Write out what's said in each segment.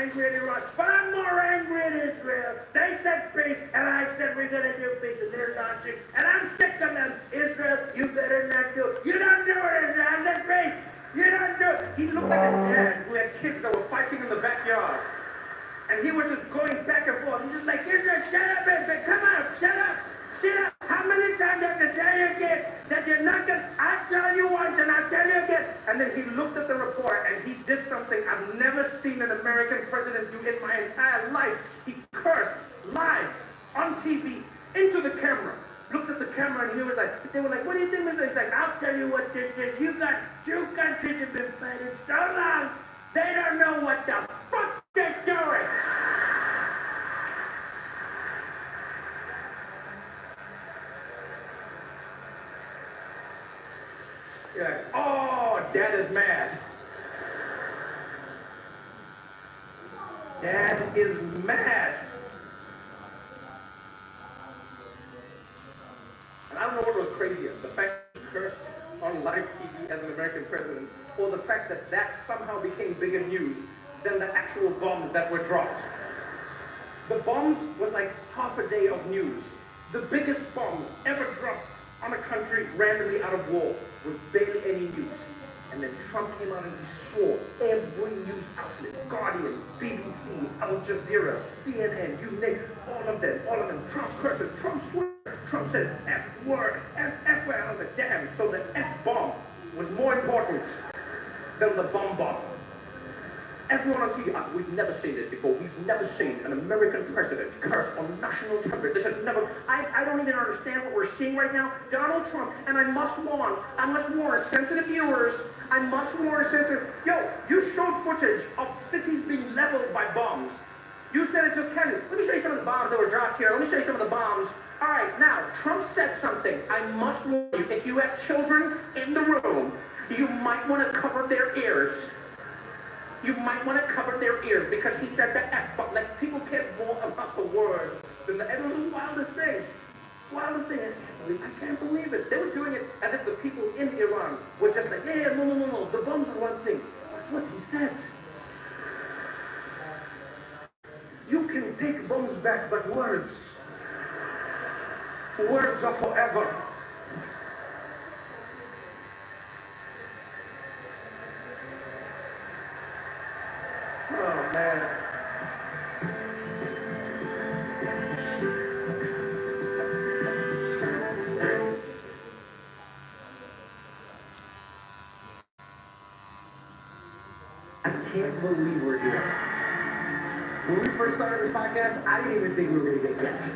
angry at Iran, but I'm more angry at Israel. They said peace, and I said we're going to do peace, and they're launching, and I'm sick of them. Israel, you better not do it. You don't do it, Israel. I said peace. You don't do it. He looked like a dad who had kids that were fighting in the backyard. And he was just going back and forth. He's just like, Israel, shut up, Israel. Come on, shut up. Shut up. How many times do I have to tell you again that you're not going to... I tell you once and I'll tell you again. And then he looked at the report and he did something I've never seen an American president do in my entire life. He cursed live on TV into the camera. Looked at the camera and he was like, they were like, what do you think, Mr. He's like, I'll tell you what this is. You got two countries that have been fighting so long, they don't know what the fuck they're doing. You're like, oh, Dad is mad. Dad is mad. And I don't know what was crazier, the fact that he cursed on live TV as an American president, or the fact that that somehow became bigger news than the actual bombs that were dropped. The bombs was like half a day of news. The biggest bombs ever dropped on a country randomly out of war with barely any news. And then Trump came out and he swore every news outlet, Guardian, BBC, Al Jazeera, CNN, you name it, all of them, Trump curses, Trump swears, Trump says F word, F word. I was like, damn, so the F bomb was more important than the bomb. Everyone on TV, we've never seen this before. We've never seen an American president curse on national television. This has never, I don't even understand what we're seeing right now. Donald Trump, and I must warn sensitive viewers, yo, you showed footage of cities being leveled by bombs. You said it just casually. Let me show you some of the bombs that were dropped here. Let me show you some of the bombs. All right, now, Trump said something. I must warn you, if you have children in the room, you might want to cover their ears. You might want to cover their ears because he said the F, but like people cared more about the words than the, it was the wildest thing. Wildest thing. I can't believe it. They were doing it as if the people in Iran were just like, yeah, no. The bombs are one thing. What he said. You can take bombs back, but words are forever. Oh, man. I can't believe we're here. When we first started this podcast, I didn't even think we were going to get guests.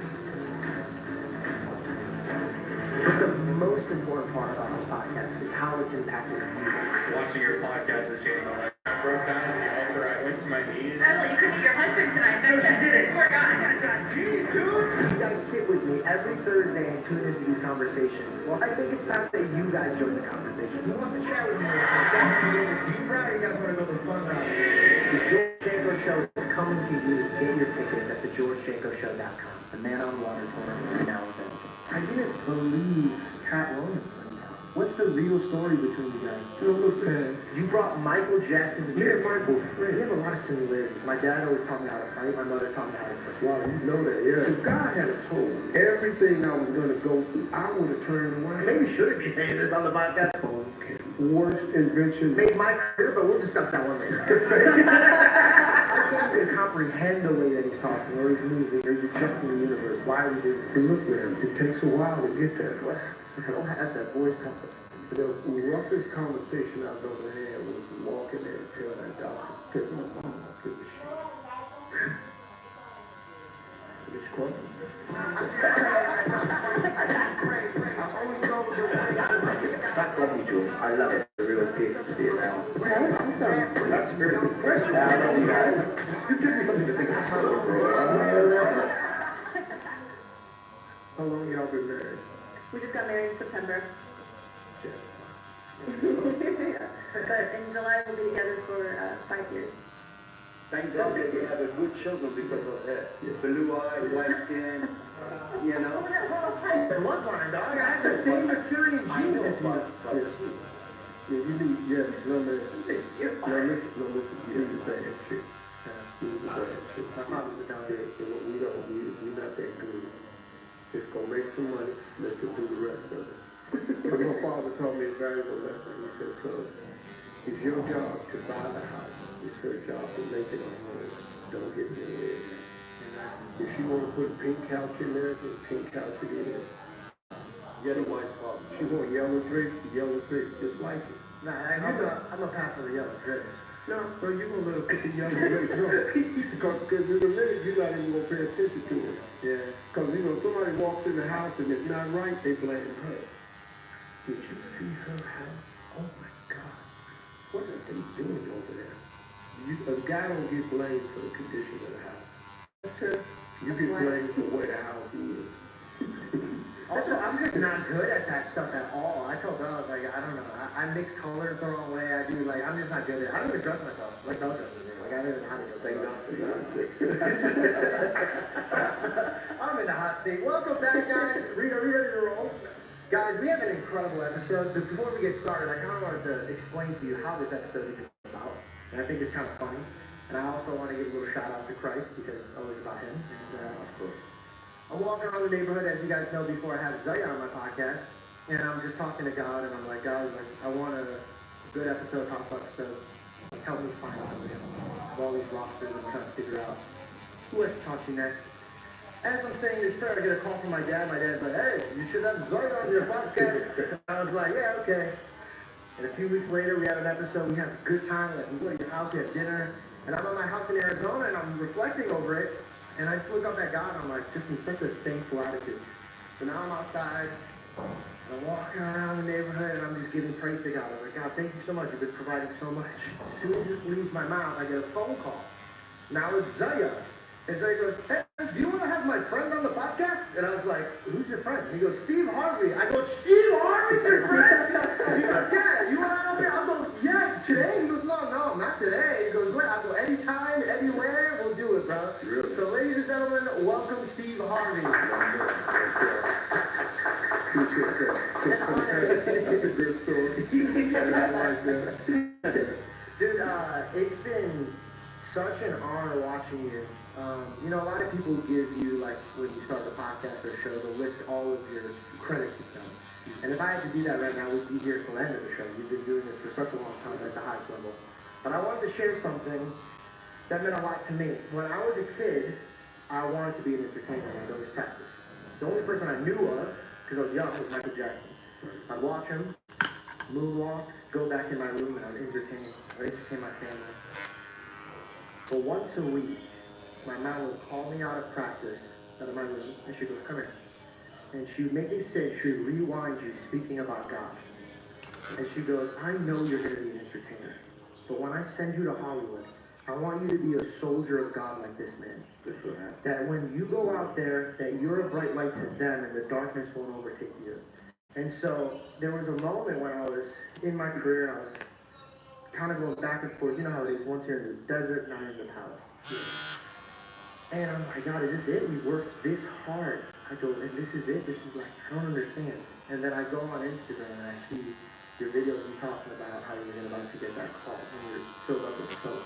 But the most important part about this podcast is how it's impacted you. Watching your podcast has changed my life. I broke down at the altar. I went to my knees. Oh, you couldn't meet your husband tonight. No, she did it. Swear to God. You guys got deep, dude. You guys sit with me every Thursday and tune into these conversations. Well, I think it's time that you guys join the conversation. Who wants to chat with me? You guys want to go the deep route or you guys want to go the fun route? The George Shanko Show is coming to you. Get your tickets at thegeorgeshankoshow.com. The Man on Water tour is now available. I didn't believe Cat Williams went down. What's the real story between you guys? Look, man. You brought Michael Jackson to Me and church. Michael We friends. have a lot of similarities. My dad always taught me how to fight. My mother taught me how to fight. Wow, you know that, yeah. If God had told me everything I was going to go through, I would have turned away. Maybe we shouldn't be saying this on the podcast. Okay. Worst invention. Made my career, but we'll discuss that one later. I can't even comprehend the way that he's talking, or he's moving, or he's adjusting the universe. Why are we doing this? Look, man, it takes a while to get there. I don't have that voice temper. The roughest conversation I've ever had was walking there and telling that doctor, take my mama off the machine. It's crazy. That's lovely, Julie. I love it. It's a real gift to be around. That was awesome. That's very first you give me something to think about. How long y'all been married? We just got married in September. Yeah. Yeah. But in July we'll be together for 5 years. Thank God that you have a good children because of that. Blue eyes, white skin, you know. Bloodline, dog. That's the same Assyrian genes as you. Yeah, you need, yeah, no, listen. No, listen. Here's the thing, shit. My father's been telling me. We're not that good. Just go make some money, let them do the rest of it. But my father taught me a valuable lesson. He said, son, it's your job to buy the house. It's her job to make it a home. Don't get in the way. If she want to put a pink couch in there, then pink couch it in. Yellow white spot. She want yellow drapes, just like it. Nah, I'm a pass on the yellow drapes. No, but you're going to let her put the yellow drapes on. Because in a minute, you're not even going to pay attention to it. Yeah. Because, somebody walks in the house and it's not right, they blame her. Did you see her house? Oh my God. What are they doing over there? A guy don't get blamed for the condition of the house. You get blamed for where the house is. Also, I'm just not good at that stuff at all. I told Bella, like, I don't know. I mix colors the wrong way. I'm just not good at it. I don't even dress myself. Like, Bella dresses me. Like, I don't even know how to do things. I'm in the hot seat. Welcome back, guys. Rita, are we ready to roll? Guys, we have an incredible episode. But before we get started, I kind of wanted to explain to you how this episode is about. And I think it's kind of funny. And I also want to give a little shout out to Christ because it's always about him. And, of course, I'm walking around the neighborhood, as you guys know, before I have Zaya on my podcast. And I'm just talking to God, and I'm like, God, I want a good episode, powerful episode. Like, help me find somebody of all these rosters and trying to figure out who I should talk to next. As I'm saying this prayer, I get a call from my dad. My dad's like, hey, you should have Zaya on your podcast. And I was like, yeah, okay. And a few weeks later, we had an episode. We had a good time. Like, we go to your house, we had dinner. And I'm at my house in Arizona, and I'm reflecting over it. And I just look up at God, and I'm like, just in such a thankful attitude. So now I'm outside, and I'm walking around the neighborhood, and I'm just giving praise to God. I'm like, God, thank you so much. You've been providing so much. As soon as this leaves my mouth, I get a phone call. Now it's Zaya. And Zaya goes, hey, do you want to have my friend on the podcast? And I was like, who's your friend? And he goes, Steve Harvey. I go, Steve Harvey's your friend? He goes, yeah, you want to help me? I go, yeah, today? He goes, no, not today. He goes, wait, I go, anytime, anywhere, we'll do it, bro. Really? So ladies and gentlemen, welcome Steve Harvey. That's a good story. I like that. Dude, it's been such an honor watching you. A lot of people give you, like, when you start the podcast or show, they'll list all of your credits you've done. And if I had to do that right now, we'd be here till the end of the show. You've been doing this for such a long time at the highest level. But I wanted to share something that meant a lot to me. When I was a kid, I wanted to be an entertainer, and I'd always practice. The only person I knew of, because I was young, was Michael Jackson. I'd watch him, moonwalk, go back in my room, and I'd entertain my family. But once a week, my mom would call me out of practice, out of my room, and she goes, come here. And she would make me sit, she would rewind you speaking about God. And she goes, I know you're going to be an entertainer, but when I send you to Hollywood, I want you to be a soldier of God like this man. That when you go out there, that you're a bright light to them and the darkness won't overtake you. And so there was a moment when I was in my career and I was kind of going back and forth. You know how it is, once you're in the desert, now you're in the palace. And I'm like, God, is this it? We worked this hard. I go, and this is it? This is like, I don't understand. And then I go on Instagram and I see your videos and talking about how you're about to get that call and you're filled up with soap.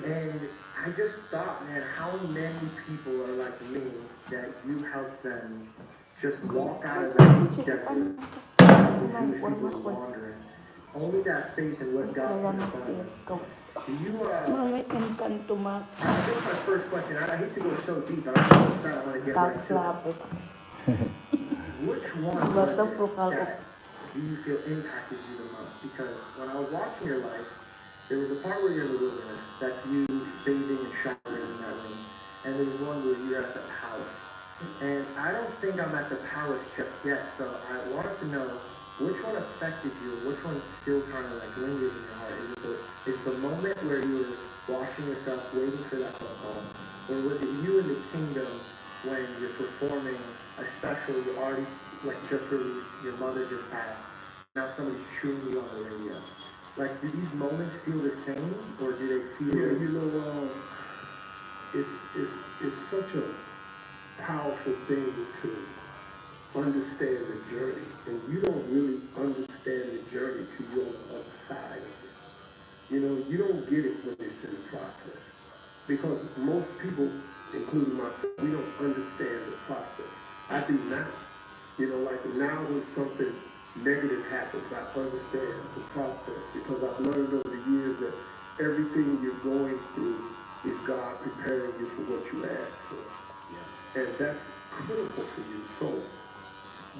And I just thought, man, how many people are like me that you help them just walk out of that desert, the Jewish people wandering, only to have faith in what God has done. Do you, I think my first question, I hate to go so deep, but I want to get right to it. Which one was it that do you feel impacted you the most? Because when I was watching your life, there was a part where you're in the wilderness. That's you bathing and showering in that room. And there was one where you're at the palace. And I don't think I'm at the palace just yet. So I wanted to know which one affected you, which one still kind of like lingers in your heart. Is the moment where you were washing yourself, waiting for that phone call? Or was it you in the kingdom when you're performing a special you already like just released, your mother just passed, now somebody's chewing you on the radio? Like, do these moments feel the same, or do they feel? Yeah, it's such a powerful thing to understand the journey, and you don't really understand the journey till you're on the other side of it. You don't get it when it's in the process. because most people, including myself, we don't understand the process. I do now. You know, like now when something negative happens, I understand the process because I've learned over the years that everything you're going through is God preparing you for what you asked for. Yeah. And that's critical for you. So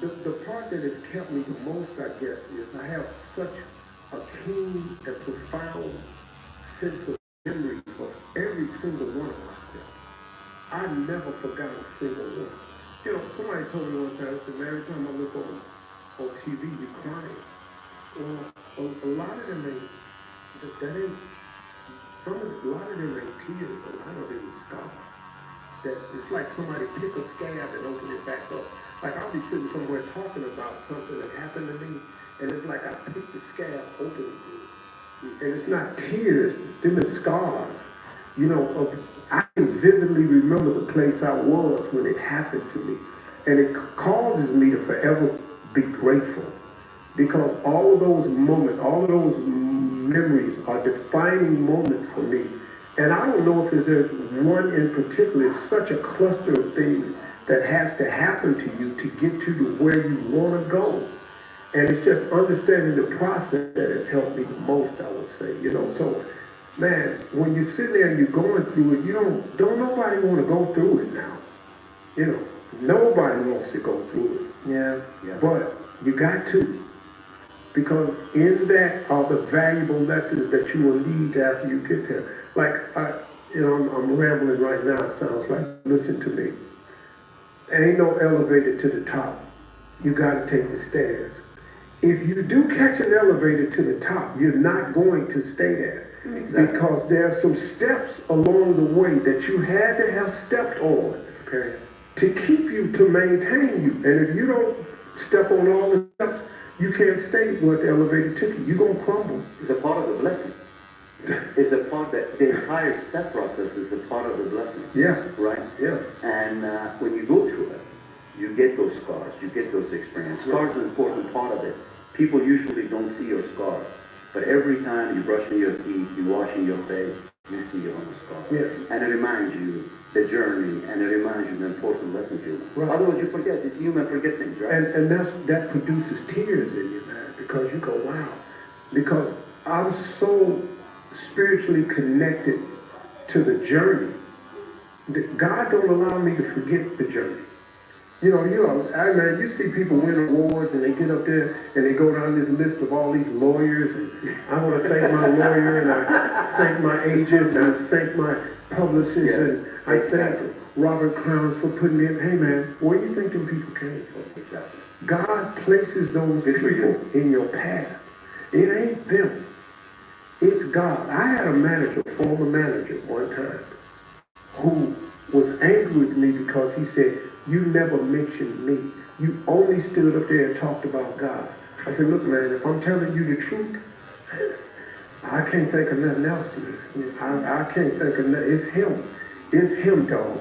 the part that has kept me the most, I guess, is I have such a keen and profound sense of memory of every single one of my steps. I never forgot a single one. You know, somebody told me one time, I said, man, every time I look on TV, you're crying. Well, a lot of them ain't, that ain't, a lot of them ain't tears, a lot of it is scars. That it's like somebody pick a scab and open it back up. Like I'll be sitting somewhere talking about something that happened to me, and it's like I picked the scab open, and it's not tears, them are scars. You know, I can vividly remember the place I was when it happened to me, and it causes me to forever be grateful, because all of those moments, all of those memories are defining moments for me. And I don't know if there's one in particular. It's such a cluster of things that has to happen to you to get you to where you want to go. And it's just understanding the process that has helped me the most, I would say. You know, so, man, when you sit there and you're going through it, you don't nobody want to go through it now. You know, nobody wants to go through it. Yeah. But you got to. Because in that are the valuable lessons that you will need after you get there. Like, I'm rambling right now, it sounds like. Listen to me. Ain't no elevator to the top. You gotta take the stairs. If you do catch an elevator to the top, you're not going to stay there. Exactly. Because there are some steps along the way that you had to have stepped on. Period. To keep you, to maintain you. And if you don't step on all the steps, you can't stay where the elevator took you. You're going to crumble. It's a part of the blessing. It's a part that the entire step process is a part of the blessing. Yeah. Right? Yeah. And when you go through it, you get those scars, you get those experiences. Scars are an important part of it. People usually don't see your scars. But every time you're brushing your teeth, you're washing your face, you see your own scar. Yeah. And it reminds you the journey, and it reminds you the important lessons you learned. Right. Otherwise you forget. It's human forget things, right? And that produces tears in you, man, because you go, wow. Because I'm so spiritually connected to the journey that God don't allow me to forget the journey. Man, you see people win awards and they get up there and they go down this list of all these lawyers, and I want to thank my lawyer, and I thank my agent, and I thank my publicist, and I thank Robert Crowns for putting me in. Hey man, where do you think them people came from? Exactly. God places those people in your path. It ain't them. It's God. I had a former manager one time, who was angry with me because he said, you never mentioned me. You only stood up there and talked about God. I said, look, man, if I'm telling you the truth, I can't think of nothing else, man. I can't think of nothing. It's him. It's him, dog.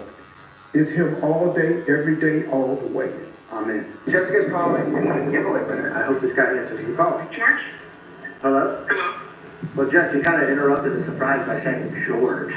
It's him all day, every day, all the way. Amen. Jessica's calling. Giveaway winner. I hope this guy answers the call. George? Hello? Hello? Well, Jess, you kind of interrupted the surprise by saying George.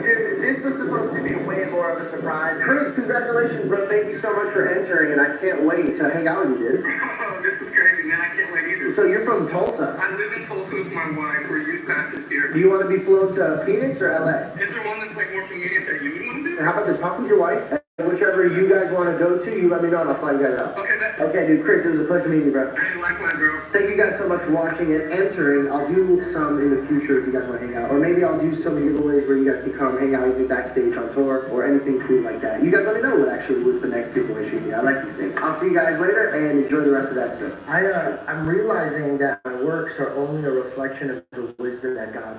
Dude, this was supposed to be way more of a surprise. Chris, congratulations, bro. Thank you so much for entering, and I can't wait to hang out with you, dude. Oh, this is crazy, man. I can't wait either. So you're from Tulsa. I live in Tulsa with my wife. We're youth pastors here. Do you want to be flown to Phoenix or LA? Is there one that's like more convenient that you would want to do? How about this? Talk with your wife. Whichever you guys want to go to, you let me know and I'll fly you guys out. Okay, Okay, dude. Chris, it was a pleasure meeting you, bro. Hey, likewise, bro. Thank you guys so much for watching and entering. I'll do some in the future if you guys want to hang out. Or maybe I'll do some giveaways where you guys can come hang out with me backstage on tour or anything cool like that. You guys let me know what the next giveaway should be. I like these things. I'll see you guys later and enjoy the rest of the episode. I'm realizing that my works are only a reflection of the wisdom that God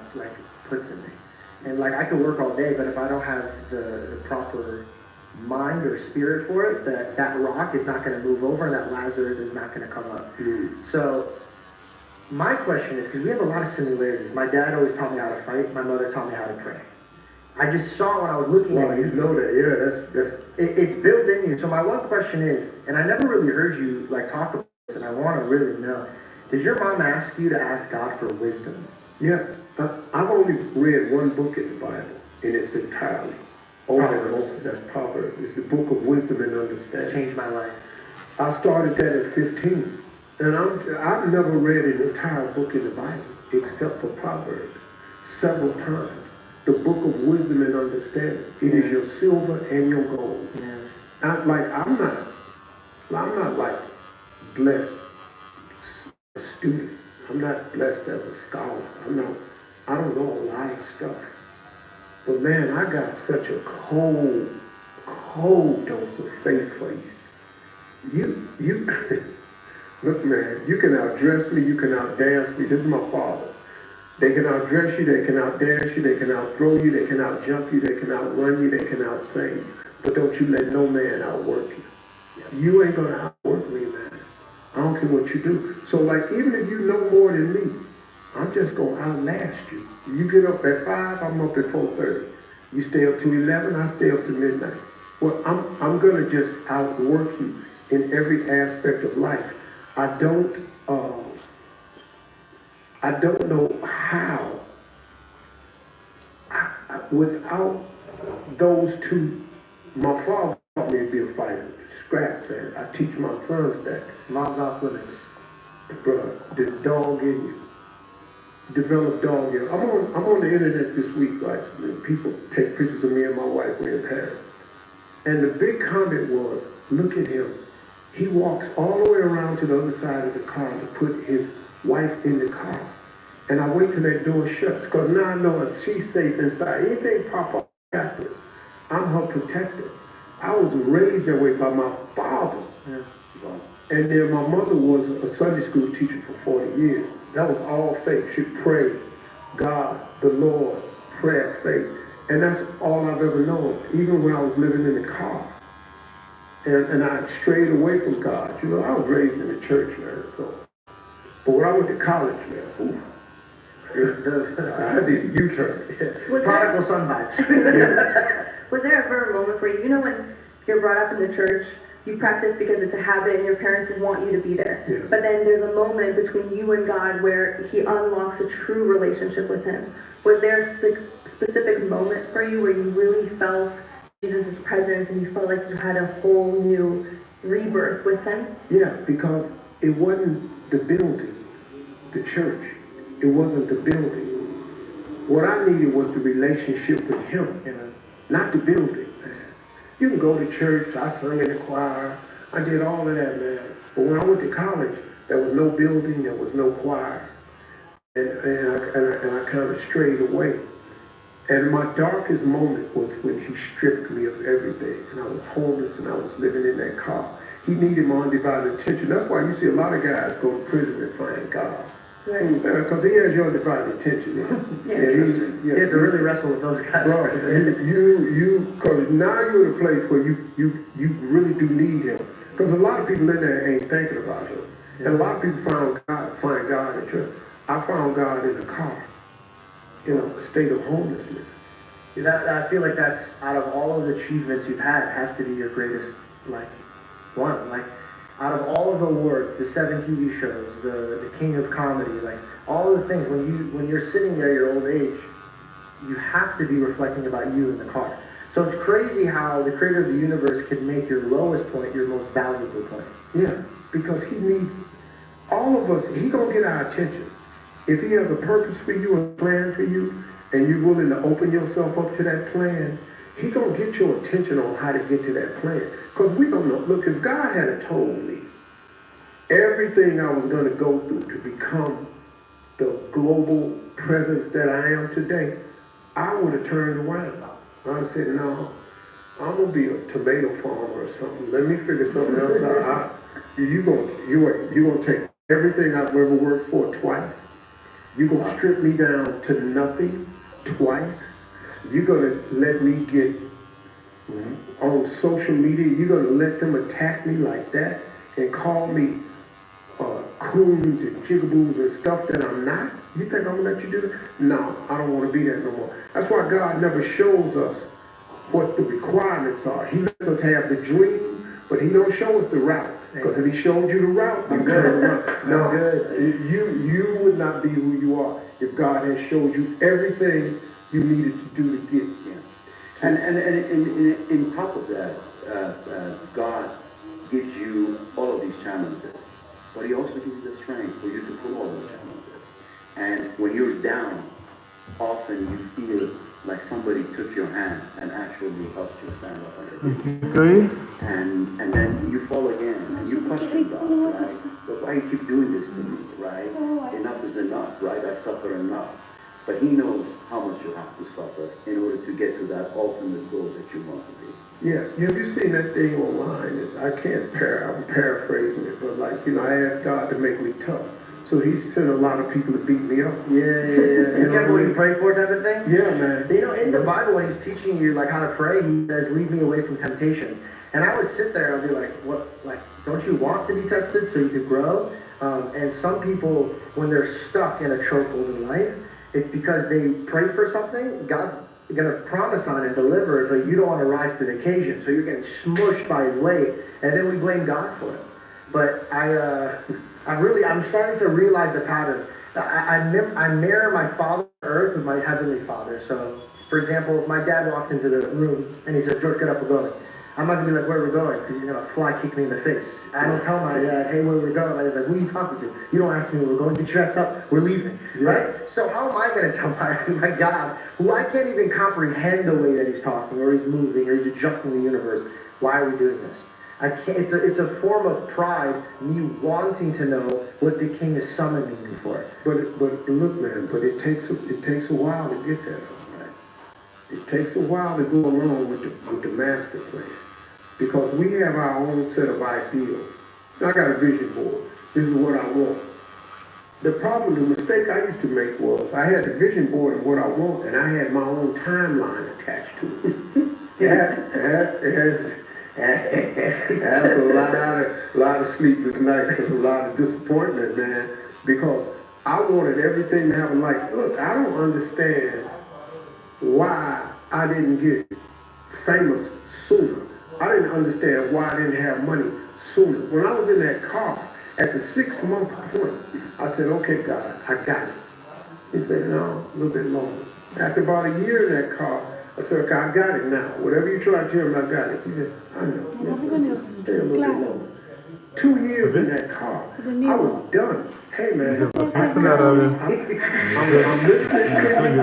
puts in me. And I could work all day, but if I don't have the proper mind or spirit for it, that rock is not going to move over and that Lazarus is not going to come up. So my question is, because we have a lot of similarities. My dad always taught me how to fight. My mother taught me how to pray. I just saw when I was looking at you. You know that, yeah, it's built in you. So my one question is, and I never really heard you talk about this, and I want to really know, Did your mom ask you to ask God for wisdom? Yeah, I've only read one book in the Bible in its entirety. Proverbs. That's Proverbs. It's the book of wisdom and understanding. Changed my life. I started that at 15, and I've never read an entire book in the Bible except for Proverbs several times. The book of wisdom and understanding. It is your silver and your gold. Yeah. I'm not like blessed student. I'm not blessed as a scholar. I don't know a lot of stuff. But man, I got such a cold dose of faith for you. You look, man, you can outdress me, you can outdance me. This is my father. They can outdress you, they can outdance you, they can outthrow you, they can outjump you, they can outrun you, they can outsing you. But don't you let no man outwork you. You ain't gonna outwork me, man. I don't care what you do. So like, even if you know more than me, I'm just gonna outlast you. You get up at 5, I'm up at 4:30. You stay up to 11, I stay up to midnight. Well, I'm gonna just outwork you in every aspect of life. I don't know how. Without those two, my father taught me to be a fighter, scrap, man. I teach my sons that. Mom's off limits. Bruh, the dog in you. Develop dog in you. I'm on the internet this week, like, people take pictures of me and my wife when in Paris. And the big comment was, look at him. He walks all the way around to the other side of the car to put his wife in the car. And I wait till that door shuts, because now I know if she's safe inside. Anything pop up, I got this. I'm her protector. I was raised that way by my father. Yeah. And then my mother was a Sunday school teacher for 40 years. That was all faith. She prayed, God, the Lord, prayer, faith. And that's all I've ever known, even when I was living in the car. And I strayed away from God. You know, I was raised in the church, man, so. But when I went to college, man, ooh, I did a U-turn. Prodigal son vibes. Was there ever a moment for you, you know, when you're brought up in the church, you practice because it's a habit and your parents want you to be there. Yeah. But then there's a moment between you and God where he unlocks a true relationship with him. Was there a specific moment for you where you really felt Jesus' presence and you felt like you had a whole new rebirth with him? Yeah, because it wasn't the building, the church. It wasn't the building. What I needed was the relationship with him, not the building, man. You can go to church, I sung in the choir, I did all of that, man. But when I went to college, there was no building, there was no choir. And I kind of strayed away. And my darkest moment was when he stripped me of everything. And I was homeless and I was living in that car. He needed my undivided attention. That's why you see a lot of guys go to prison and find God. Right. Because he has your undivided attention. Yeah. You have to really wrestle with those guys. Right. Because now you're in a place where you really do need him. Because a lot of people in there ain't thinking about him. Yeah. And a lot of people find God in church. I found God in a car, in a state of homelessness. I feel like that's, out of all of the achievements you've had, has to be your greatest, like, one. Like, out of all of the work, the 7 TV shows, the king of comedy, like, all of the things, when you're sitting there at your old age, you have to be reflecting about you in the car. So it's crazy how the creator of the universe can make your lowest point your most valuable point. Yeah, because he needs all of us. He gonna get our attention. If he has a purpose for you, a plan for you, and you're willing to open yourself up to that plan, he gonna get your attention on how to get to that plan. Because we don't know. Look, if God had told me everything I was gonna go through to become the global presence that I am today, I would have turned around. I'd have said, no, I'm gonna be a tomato farmer or something. Let me figure something else out. You're gonna take everything I've ever worked for twice. You're gonna strip me down to nothing twice. You're gonna let me get on social media. You're gonna let them attack me like that and call me coons and jigaboos and stuff that I'm not? You think I'm gonna let you do that? No, I don't wanna be that no more. That's why God never shows us what the requirements are. He lets us have the dream, but he don't show us the route. Because if he showed you the route, you turn around. No, you would not be who you are if God had showed you everything you needed to do to get. Yeah. And in top of that, God gives you all of these challenges, but he also gives you the strength for you to pull all those challenges. And when you're down, often you feel like somebody took your hand and actually helped you stand up on your feet. And then you fall again and you question God, right? But why you keep doing this to me, right? Enough is enough, right? I suffer enough. But he knows how much you have to suffer in order to get to that ultimate goal that you want to be. Yeah, have you seen that thing online? I'm paraphrasing it, but I asked God to make me tough. So he sent a lot of people to beat me up. Yeah. You know what you pray for type of thing? Yeah, man. In the Bible, when he's teaching you how to pray, he says, lead me away from temptations. And I would sit there and I'd be like, what, don't you want to be tested so you could grow? And some people, when they're stuck in a chokehold in life, it's because they prayed for something, God's going to promise on it and deliver it, but you don't want to rise to the occasion. So you're getting smushed by his weight, and then we blame God for it. But I'm starting to realize the pattern. I mirror my Father on earth with my Heavenly Father. So, for example, if my dad walks into the room and he says, George, get up, we're going. I'm not going to be like, where are we going? Because he's going to fly kick me in the face. I don't tell my dad, hey, where we're going. I was like, who are you talking to? You don't ask me where we're going. Get your ass up. We're leaving. Yeah. Right? So how am I going to tell my God, who I can't even comprehend the way that he's talking or he's moving or he's adjusting the universe, why are we doing this? I can't. It's a form of pride, me wanting to know what the King is summoning me for. But look, man. But it takes a while to get there. Right? It takes a while to go along with the master plan, because we have our own set of ideals. I got a vision board. This is what I want. The mistake I used to make was I had the vision board of what I want, and I had my own timeline attached to it. That's a lot of sleepless nights. There's a lot of disappointment, man, because I wanted everything to happen. Look, I don't understand why I didn't get famous sooner. I didn't understand why I didn't have money sooner. When I was in that car, at the 6-month point, I said, okay, God, I got it. He said, no, a little bit longer. After about a year in that car, I said, okay, I got it now. Whatever you try to tell me, I got it. He said, I know. Stay a little bit longer. 2 years in that car, I was done. Hey, man, I'm listening to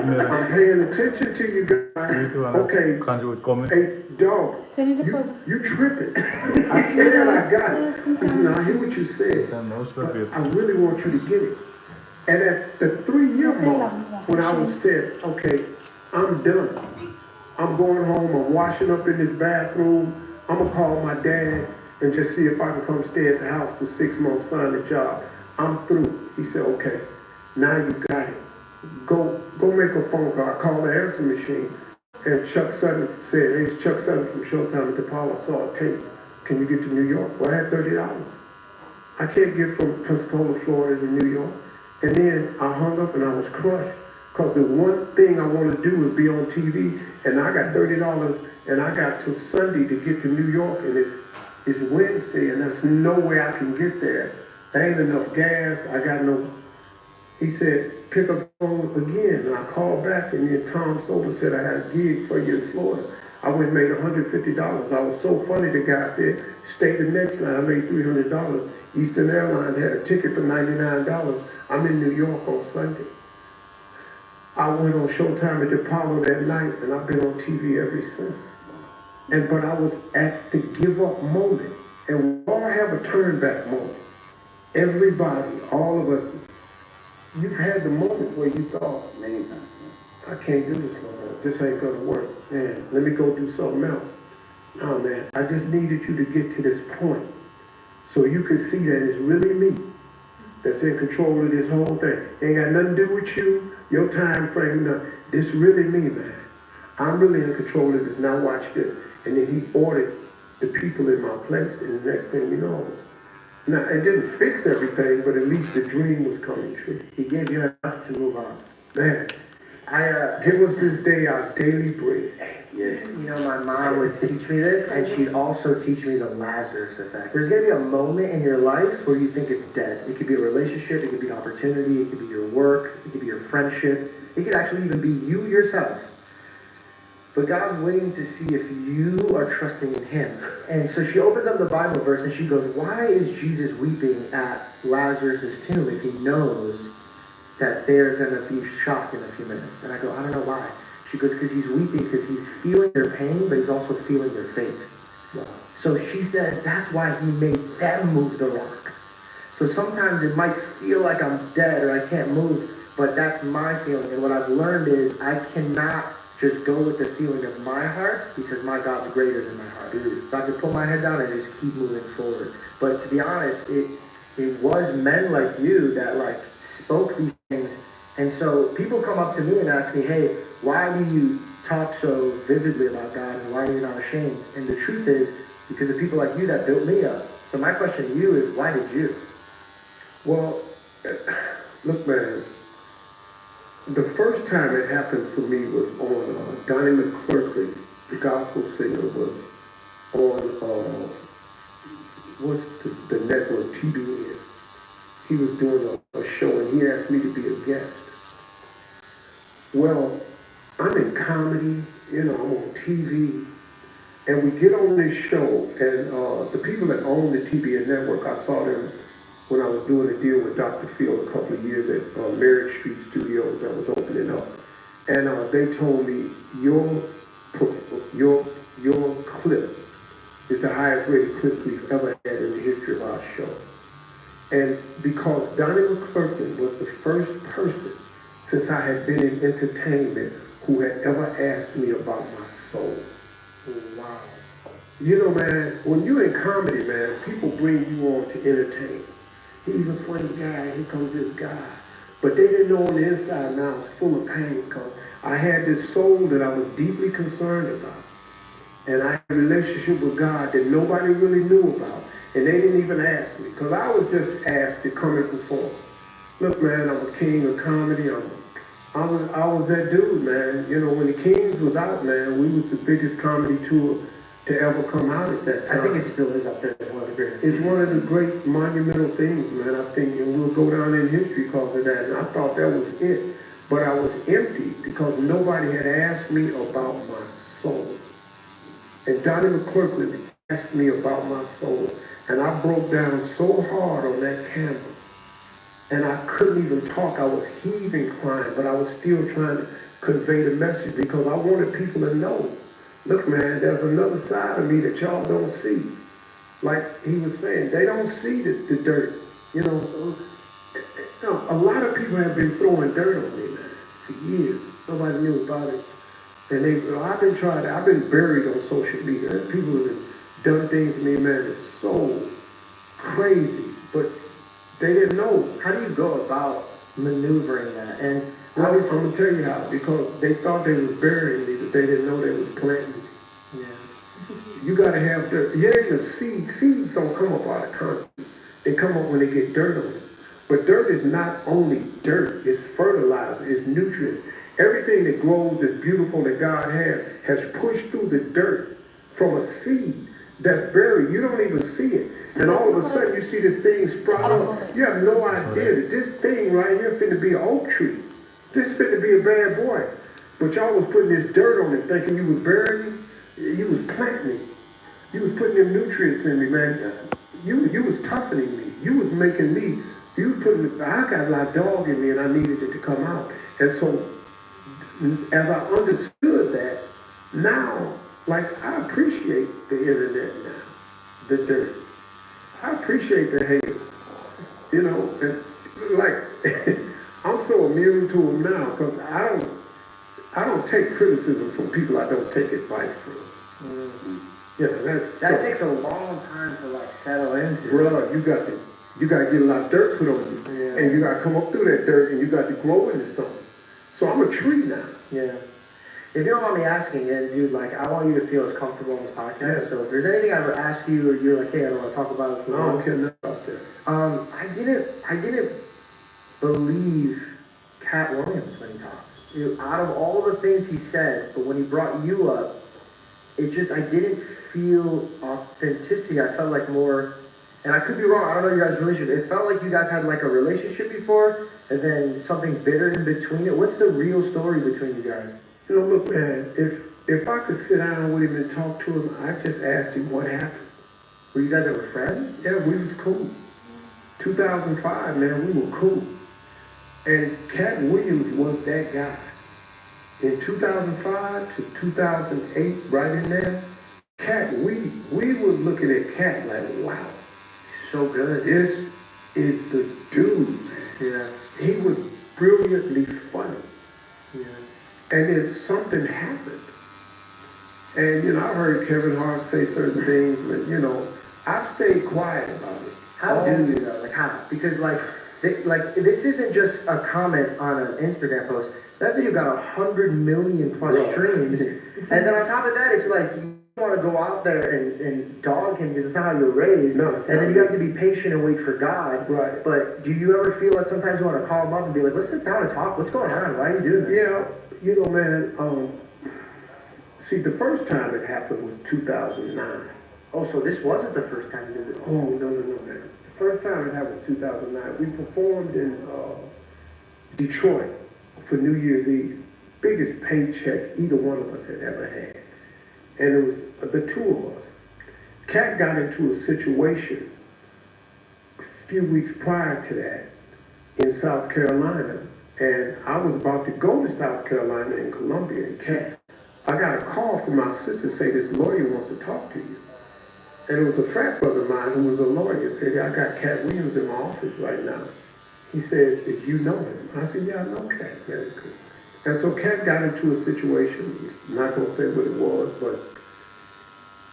you. I'm paying attention to you guys. Okay, hey, dog, you tripping. I said I got it. He said, now, I hear what you said, but I really want you to get it. And at the 3-year mark, when I was said, okay, I'm done. I'm going home, I'm washing up in this bathroom, I'm gonna call my dad and just see if I can come stay at the house for 6 months, find a job. I'm through. He said, okay, now you got it. Go make a phone call. I called the answer machine, and Chuck Sutton said, hey, it's Chuck Sutton from Showtime at the Paul. I saw a tape. Can you get to New York? Well, I had $30. I can't get from Pensacola, Florida to New York. And then I hung up and I was crushed, because the one thing I want to do is be on TV, and I got $30, and I got till Sunday to get to New York, and it's Wednesday, and there's no way I can get there. There ain't enough gas. He said, pick up the phone again, and I called back, and then Tom Sober said I had a gig for you in Florida. I went and made $150. I was so funny, the guy said, stay the next night. I made $300. Eastern Airlines had a ticket for $99. I'm in New York on Sunday. I went on Showtime at the Apollo that night, and I've been on TV ever since. But I was at the give up moment, and we all have a turn back moment. Everybody, all of us, you've had the moment where you thought, man, I can't do this no more. This ain't gonna work. Man, let me go do something else. No, man, I just needed you to get to this point so you could see that it's really me that's in control of this whole thing. Ain't got nothing to do with you, your time frame, nothing. This really me, man. I'm really in control of this. Now watch this. And then he ordered the people in my place, and the next thing you know, now it didn't fix everything, but at least the dream was coming true. He gave you enough to move on. Man, give us this day our daily bread. Yes. You know, my mom would teach me this, and she'd also teach me the Lazarus effect. There's going to be a moment in your life where you think it's dead. It could be a relationship, it could be an opportunity, it could be your work, it could be your friendship, it could actually even be you yourself. But God's waiting to see if you are trusting in Him. And so she opens up the Bible verse and she goes, why is Jesus weeping at Lazarus' tomb if He knows that they're going to be shocked in a few minutes? And I go, I don't know why. She goes, because He's weeping because He's feeling their pain, but He's also feeling their faith. Wow. So she said, that's why He made them move the rock. So sometimes it might feel like I'm dead or I can't move, but that's my feeling. And what I've learned is I cannot just go with the feeling of my heart because my God's greater than my heart. So I have to put my head down and just keep moving forward. But to be honest, it was men like you that like spoke these things. And so people come up to me and ask me, hey, why do you talk so vividly about God and why are you not ashamed? And the truth is, because of people like you that built me up. So my question to you is, why did you? Well, look, man, the first time it happened for me was on Donnie McClurkin, the gospel singer, was on what's the network, TBN. He was doing a show and he asked me to be a guest. Well, I'm in comedy, you know, I'm on TV, and we get on this show, and the people that own the TBN network, I saw them when I was doing a deal with Dr. Phil a couple of years at Merritt Street Studios that was opening up. And they told me, your clip is the highest rated clip we've ever had in the history of our show. And because Donnie McClurkin was the first person since I had been in entertainment who had ever asked me about my soul. Wow. You know, man, when you're in comedy, man, people bring you on to entertain. He's a funny guy, here comes this guy. But they didn't know on the inside now I was full of pain because I had this soul that I was deeply concerned about. And I had a relationship with God that nobody really knew about. And they didn't even ask me because I was just asked to come and perform. Look, man, I'm a king of comedy. I was that dude, man. You know, when the Kings was out, man, we was the biggest comedy tour to ever come out at that time. I think it still is up there as one of the greatest. It's one of the great monumental things, man. I think, and we'll go down in history because of that. And I thought that was it. But I was empty because nobody had asked me about my soul. And Donnie McClurkin asked me about my soul. And I broke down so hard on that camera. And I couldn't even talk. I was heaving crying, but I was still trying to convey the message because I wanted people to know, look, man, there's another side of me that y'all don't see. Like he was saying, they don't see the dirt. You know, a lot of people have been throwing dirt on me, man, for years. Nobody knew about it. And I've been buried on social media. People have done things to me, man, it's so crazy. But they didn't know. How do you go about maneuvering that? And well, I'm gonna tell you how, because they thought they was burying me, but they didn't know they was planting me. yeah. You gotta have dirt. Yeah, the seeds don't come up out of concrete. They come up when they get dirt on it. But dirt is not only dirt, it's fertilizer, it's nutrients. Everything that grows that's beautiful that God has pushed through the dirt from a seed that's buried. You don't even see it. And all of a sudden you see this thing sprout up. You have no idea that this thing right here finna be an oak tree. This finna be a bad boy. But y'all was putting this dirt on it thinking you was burying me. You was planting me. You was putting them nutrients in me, man. You was toughening me. You was making me, I got a lot of dog in me and I needed it to come out. And so as I understood that, now, like I appreciate the internet now, the dirt. I appreciate the haters, you know, and like I'm so immune to them now because I don't take criticism from people I don't take advice from. Mm-hmm. Yeah, that takes a long time to like settle into. Bro, you got to get a lot of dirt put on you, yeah. And you got to come up through that dirt, and you got to grow into something. So I'm a tree now. Yeah. If you don't mind me asking, and dude, like, I want you to feel as comfortable on this podcast. Yeah. So if there's anything I would ask you, or you're like, hey, I don't want to talk about it. I don't care nothing about that. I didn't believe Cat Williams when he talked. Out of all the things he said, but when he brought you up, I didn't feel authenticity. I felt like more, and I could be wrong, I don't know your guys' relationship. It felt like you guys had like a relationship before, and then something bitter in between it. What's the real story between you guys? You know, look, man, if I could sit down with him and talk to him, I just asked him what happened. Were you guys ever friends? Yeah, we was cool. 2005, man, we were cool. And Cat Williams was that guy. In 2005 to 2008, right in there, Cat, we were looking at Cat like, wow, He's so good. this is the dude, man. Yeah. He was brilliantly funny. Yeah. And then something happened. And, you know, I heard Kevin Hart say certain things, but, you know, I've stayed quiet about it. How do you though? Like how? Because like this isn't just a comment on an Instagram post. That video got 100 million plus Bro. streams. And then on top of that, it's like you want to go out there and dog him because it's not how you're raised. No, it's and not. then you have to be patient and wait for God. Right. But do you ever feel like sometimes you want to call him up and be like, let's sit down and talk. What's going on? Why are you doing this? Yeah, you know, man, see, the first time it happened was 2009. Oh, so this wasn't the first time you did this. Oh, no, man. The first time it happened was 2009. We performed in Detroit for New Year's Eve. Biggest paycheck either one of us had ever had. And it was the two of us. Cat got into a situation a few weeks prior to that in South Carolina. And I was about to go to South Carolina in Columbia. And Cat, I got a call from my sister say this lawyer wants to talk to you. And it was a frat brother of mine who was a lawyer. Said, I got Cat Williams in my office right now. He says, if you know him. I said, yeah, I know Cat very good. And so Cat got into a situation, I'm not going to say what it was, but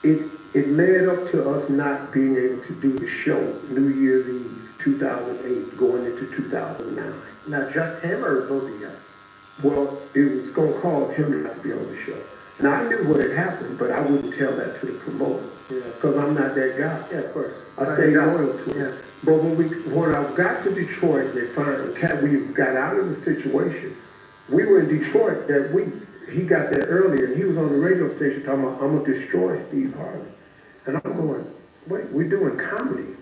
it led up to us not being able to do the show New Year's Eve 2008 going into 2009. Now just him or both of you guys? Well, it was going to cause him not to be on the show. Now, I knew what had happened, but I wouldn't tell that to the promoter. Yeah. Because I'm not that guy. Yeah, of course. I stayed loyal to him. Yeah. But when I got to Detroit, they finally, Cat Williams got out of the situation. We were in Detroit that week. He got there earlier, and he was on the radio station talking about, I'm going to destroy Steve Harvey. And I'm going, wait, we're doing comedy.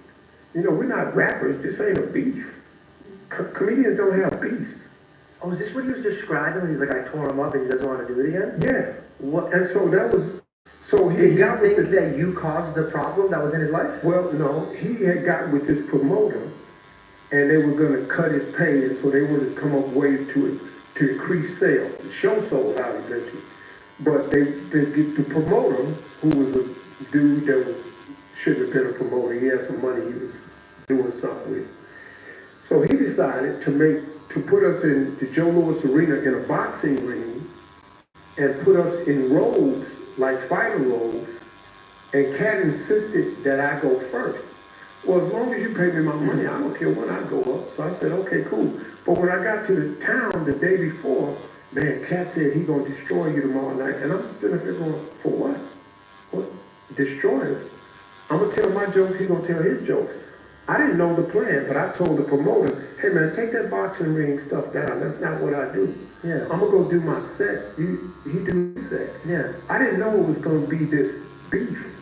You know, we're not rappers. This ain't a beef. Comedians don't have beefs. Oh, is this what he was describing when he's like, I tore him up and he doesn't want to do it again? Yeah. What? And so that was, so he Did he got with think this, that you caused the problem that was in his life? well, no, he had got with this promoter, and they were going to cut his pay, and so they wanted to come up with a way to increase sales. The show sold out eventually. But the promoter, who was a dude that shouldn't have been a promoter, he had some money he was doing something with. So he decided to put us in the Joe Louis Arena in a boxing ring and put us in robes, like fighter robes, and Cat insisted that I go first. Well, as long as you pay me my money, I don't care when I go up. So I said, okay, cool. But when I got to the town the day before, man, Cat said he gonna destroy you tomorrow night. And I'm sitting there going, for what? What? Destroy us? I'm gonna tell my jokes, he gonna tell his jokes. I didn't know the plan, but I told the promoter, hey man, take that boxing ring stuff down. That's not what I do. Yeah. I'm gonna go do my set. He do his set. Yeah. I didn't know it was gonna be this beef.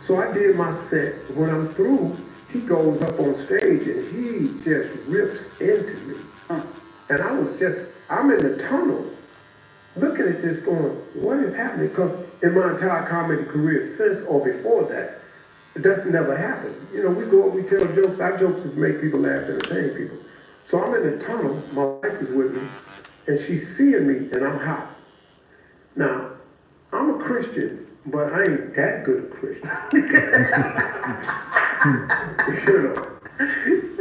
So I did my set. When I'm through, he goes up on stage and he just rips into me. And I'm in the tunnel looking at this going, what is happening? Because in my entire comedy career since or before that, that's never happened. You know, we go up, we tell jokes. Our jokes is make people laugh, entertain people. So I'm in the tunnel, my wife is with me, and she's seeing me, and I'm hot. Now, I'm a Christian, but I ain't that good a Christian. You know.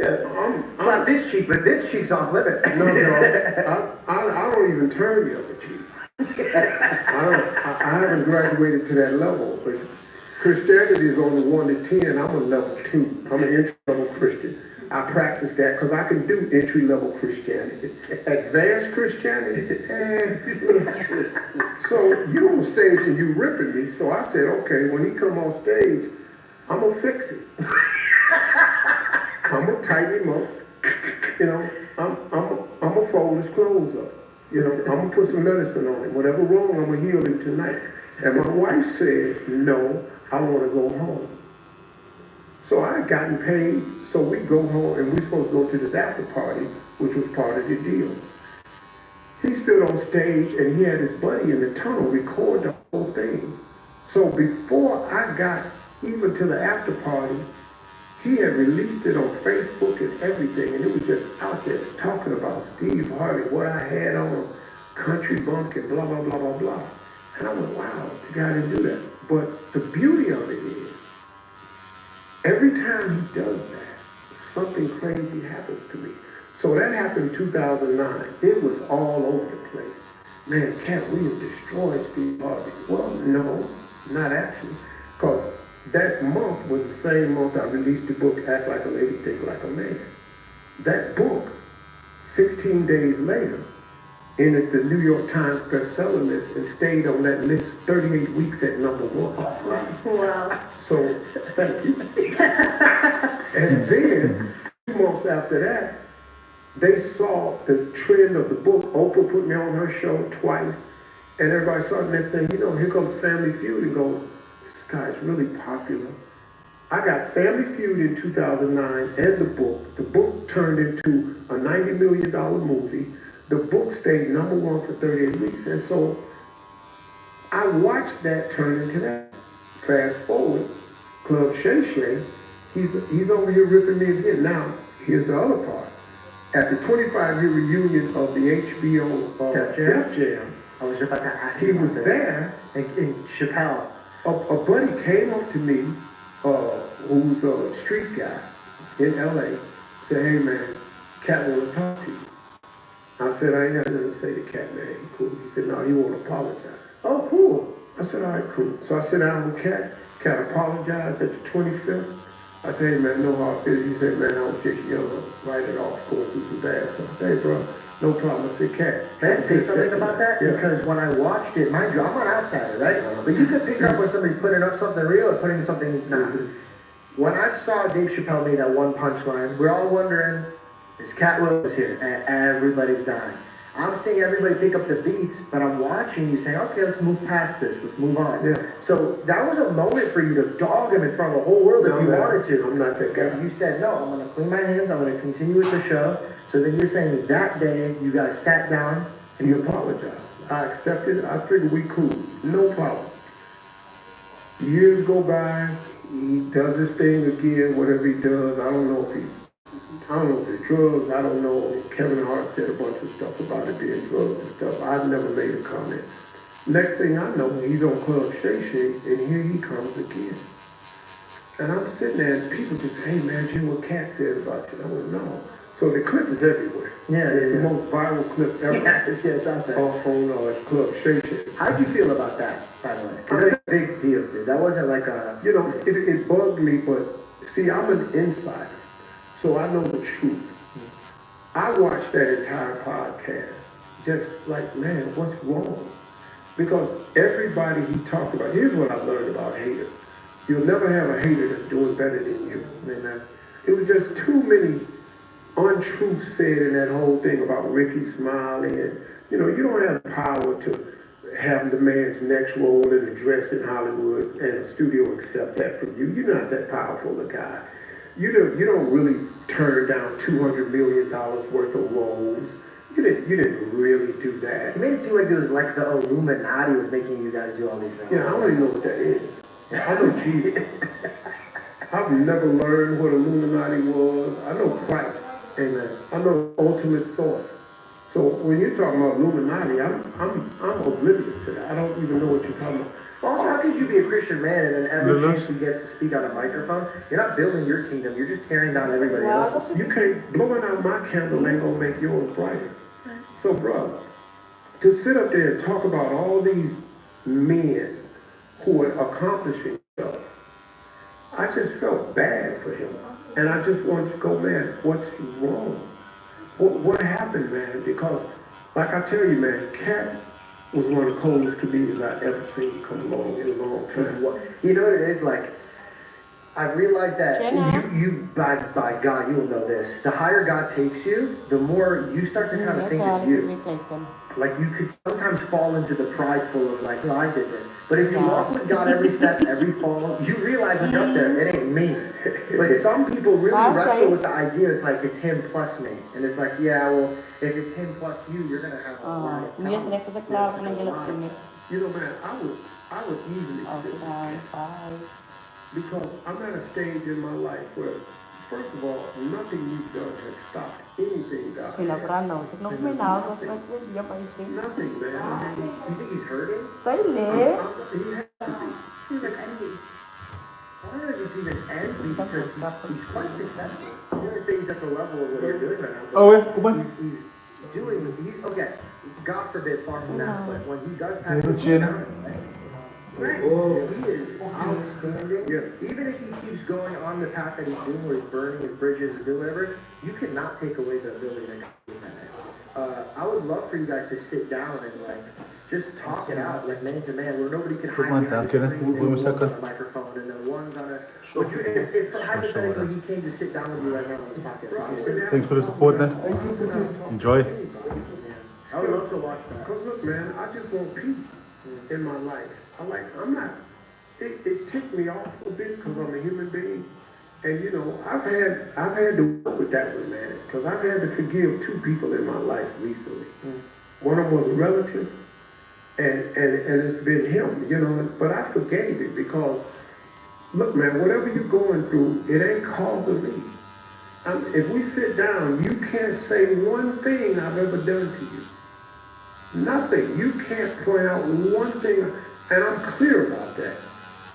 Yeah, It's not this cheek, but this cheek's off limit. No, I don't even turn the other cheek. I haven't graduated to that level, but Christianity is only 1 to 10. I'm a level 2. I'm an entry-level Christian. I practice that because I can do entry-level Christianity. Advanced Christianity, So you on stage and you ripping me. So I said, okay, when he come on stage, I'm gonna fix it. I'm gonna tighten him up. You know, I'm gonna fold his clothes up. You know, I'm gonna put some medicine on him. Whatever wrong, I'm gonna heal him tonight. And my wife said, no, I want to go home. So I had gotten paid, so we go home, and we're supposed to go to this after party, which was part of the deal. He stood on stage, and he had his buddy in the tunnel record the whole thing. So before I got even to the after party, he had released it on Facebook and everything, and it was just out there talking about Steve Harvey, what I had on country bunk and blah, blah, blah, blah, blah. And I went, wow, the guy didn't do that. But the beauty of it is, every time he does that, something crazy happens to me. So that happened in 2009. It was all over the place. Man, Cat Williams destroyed Steve Harvey. Well, no, not actually, because that month was the same month I released the book, Act Like a Lady, Think Like a Man. That book, 16 days later, entered the New York Times bestseller list and stayed on that list 38 weeks at number 1. Wow. So, thank you. And then, 2 months after that, they saw the trend of the book. Oprah put me on her show twice, and everybody saw the next thing you know, here comes Family Feud and goes, this guy's really popular. I got Family Feud in 2009 and the book. The book turned into a $90 million movie. The book stayed number 1 for 38 weeks. And so I watched that turn into that. Fast forward, Club Shay Shay, he's over here ripping me again. Now, here's the other part. At the 25-year reunion of the HBO Def Jam, I was about to ask he you was about there. in Chappelle. A buddy came up to me, who's a street guy in LA, said, hey man, Cat want to talk to you. I said, I ain't got nothing to say to Cat, man. He cool. He said, no, he won't apologize. Oh, cool. I said, all right, cool. So I sat down with Cat. Cat apologized at the 25th. I said, hey man, no hard feelings. He said, man, I was just young, write it off, going through some bad stuff. I said, hey bro, no problem. I said, Cat. Can I say something about that? Yeah. Because when I watched it, mind you, I'm an outsider, right? But you could pick up when somebody's putting up something real or putting something not. When I saw Dave Chappelle make that one punchline, we're all wondering, is Cat Williams here? And everybody's dying. I'm seeing everybody pick up the beats, but I'm watching you saying, okay, let's move past this. Let's move on. Yeah. So that was a moment for you to dog him in front of the whole world if you wanted to. I'm not that guy. And you said, no, I'm going to clean my hands. I'm going to continue with the show. So then you're saying that day you guys sat down. He apologized. I accepted it. I figured we cool. No problem. Years go by. He does his thing again, whatever he does. I don't know if it's drugs. I don't know. Kevin Hart said a bunch of stuff about it being drugs and stuff. I've never made a comment. Next thing I know, he's on Club Shay Shay, and here he comes again. And I'm sitting there, and people just, hey man, do you know what Cat said about you? I went, no. So the clip is everywhere. Yeah, it's the most viral clip ever. Yeah, it's out there. On Club Shay Shay. How'd you feel about that, by the way? Because that's a big deal, dude. That wasn't like a... You know, it bugged me, but see, I'm an insider, so I know the truth. I watched that entire podcast, just like, man, what's wrong? Because everybody he talked about, here's what I've learned about haters. You'll never have a hater that's doing better than you. Amen. It was just too many untruths said in that whole thing about Ricky Smiley, and you know, you don't have the power to have the man's next role in a dress in Hollywood and a studio accept that from you. You're not that powerful a guy. You don't really turn down $200 million worth of roles. You didn't really do that. It made it seem like it was like the Illuminati was making you guys do all these things. Yeah, I don't even know what that is. I know Jesus. I've never learned what Illuminati was. I know Christ. Amen. I know ultimate source. So when you're talking about Illuminati, I'm oblivious to that. I don't even know what you're talking about. Also, how could you be a Christian man and then every chance you get to speak on a microphone, you're not building your kingdom, you're just tearing down everybody else's. You can't, blowing out my candle ain't gonna make yours brighter. So, bro, to sit up there and talk about all these men who are accomplishing stuff, I just felt bad for him. And I just wanted to go, man, what's wrong? What happened, man? Because, like I tell you, man, Cat was one of the coolest comedians I've ever seen come along in a long time. You know what it is? Like, I've realized that Jenna. you by God, you will know this. The higher God takes you, the more you start to kind of think it's you. Like you could sometimes fall into the prideful of like, oh, I did this. But if you walk with God every step, every fall, you realize when you're up there, it ain't me. But some people really wrestle with the idea. It's like it's him plus me, and it's like, yeah, well, if it's him plus you, you're gonna have a lot of Dia problems. sedang keseklaran dengan jalan sini. You know, man, I would easily sit Okay, there bye. because I'm at a stage in my life where, first of all, nothing you've done has stopped anything God Sila has. Prano, signo kuminaw, tapos nagsiya pa isip. Nothing, man. I mean, You think he's hurting? Sali. he has to be. Seems like envy. I don't know if it's even envy because he's quite successful. I wouldn't say he's at the level of what you're doing right now. Oh, yeah, come on. He's okay. God forbid, far from that, but when he does pass Yeah, the chin. down, right? He is outstanding. Yeah. Even if he keeps going on the path that he's doing, where he's burning his bridges and doing whatever, you cannot take away the ability that God gave him. I would love for you guys to sit down and like just talk it out, like man to man, where nobody can hide on, behind the Duncan. screen, and one's on second. a microphone and then one's on a. Would you, if hypothetically he came to sit down with you right now on this podcast, would you sit down? Thanks for the support, man. Enjoy. I would love to watch that. Because look, man, I just want peace in my life. I'm not, it ticked me off a bit because I'm a human being. And you know, I've had to work with that one, man, because I've had to forgive two people in my life recently. One of them was a relative, and it's been him, you know, but I forgave it because, look, man, whatever you're going through, it ain't cause of me. If we sit down, you can't say one thing I've ever done to you. Nothing. You can't point out one thing, and I'm clear about that.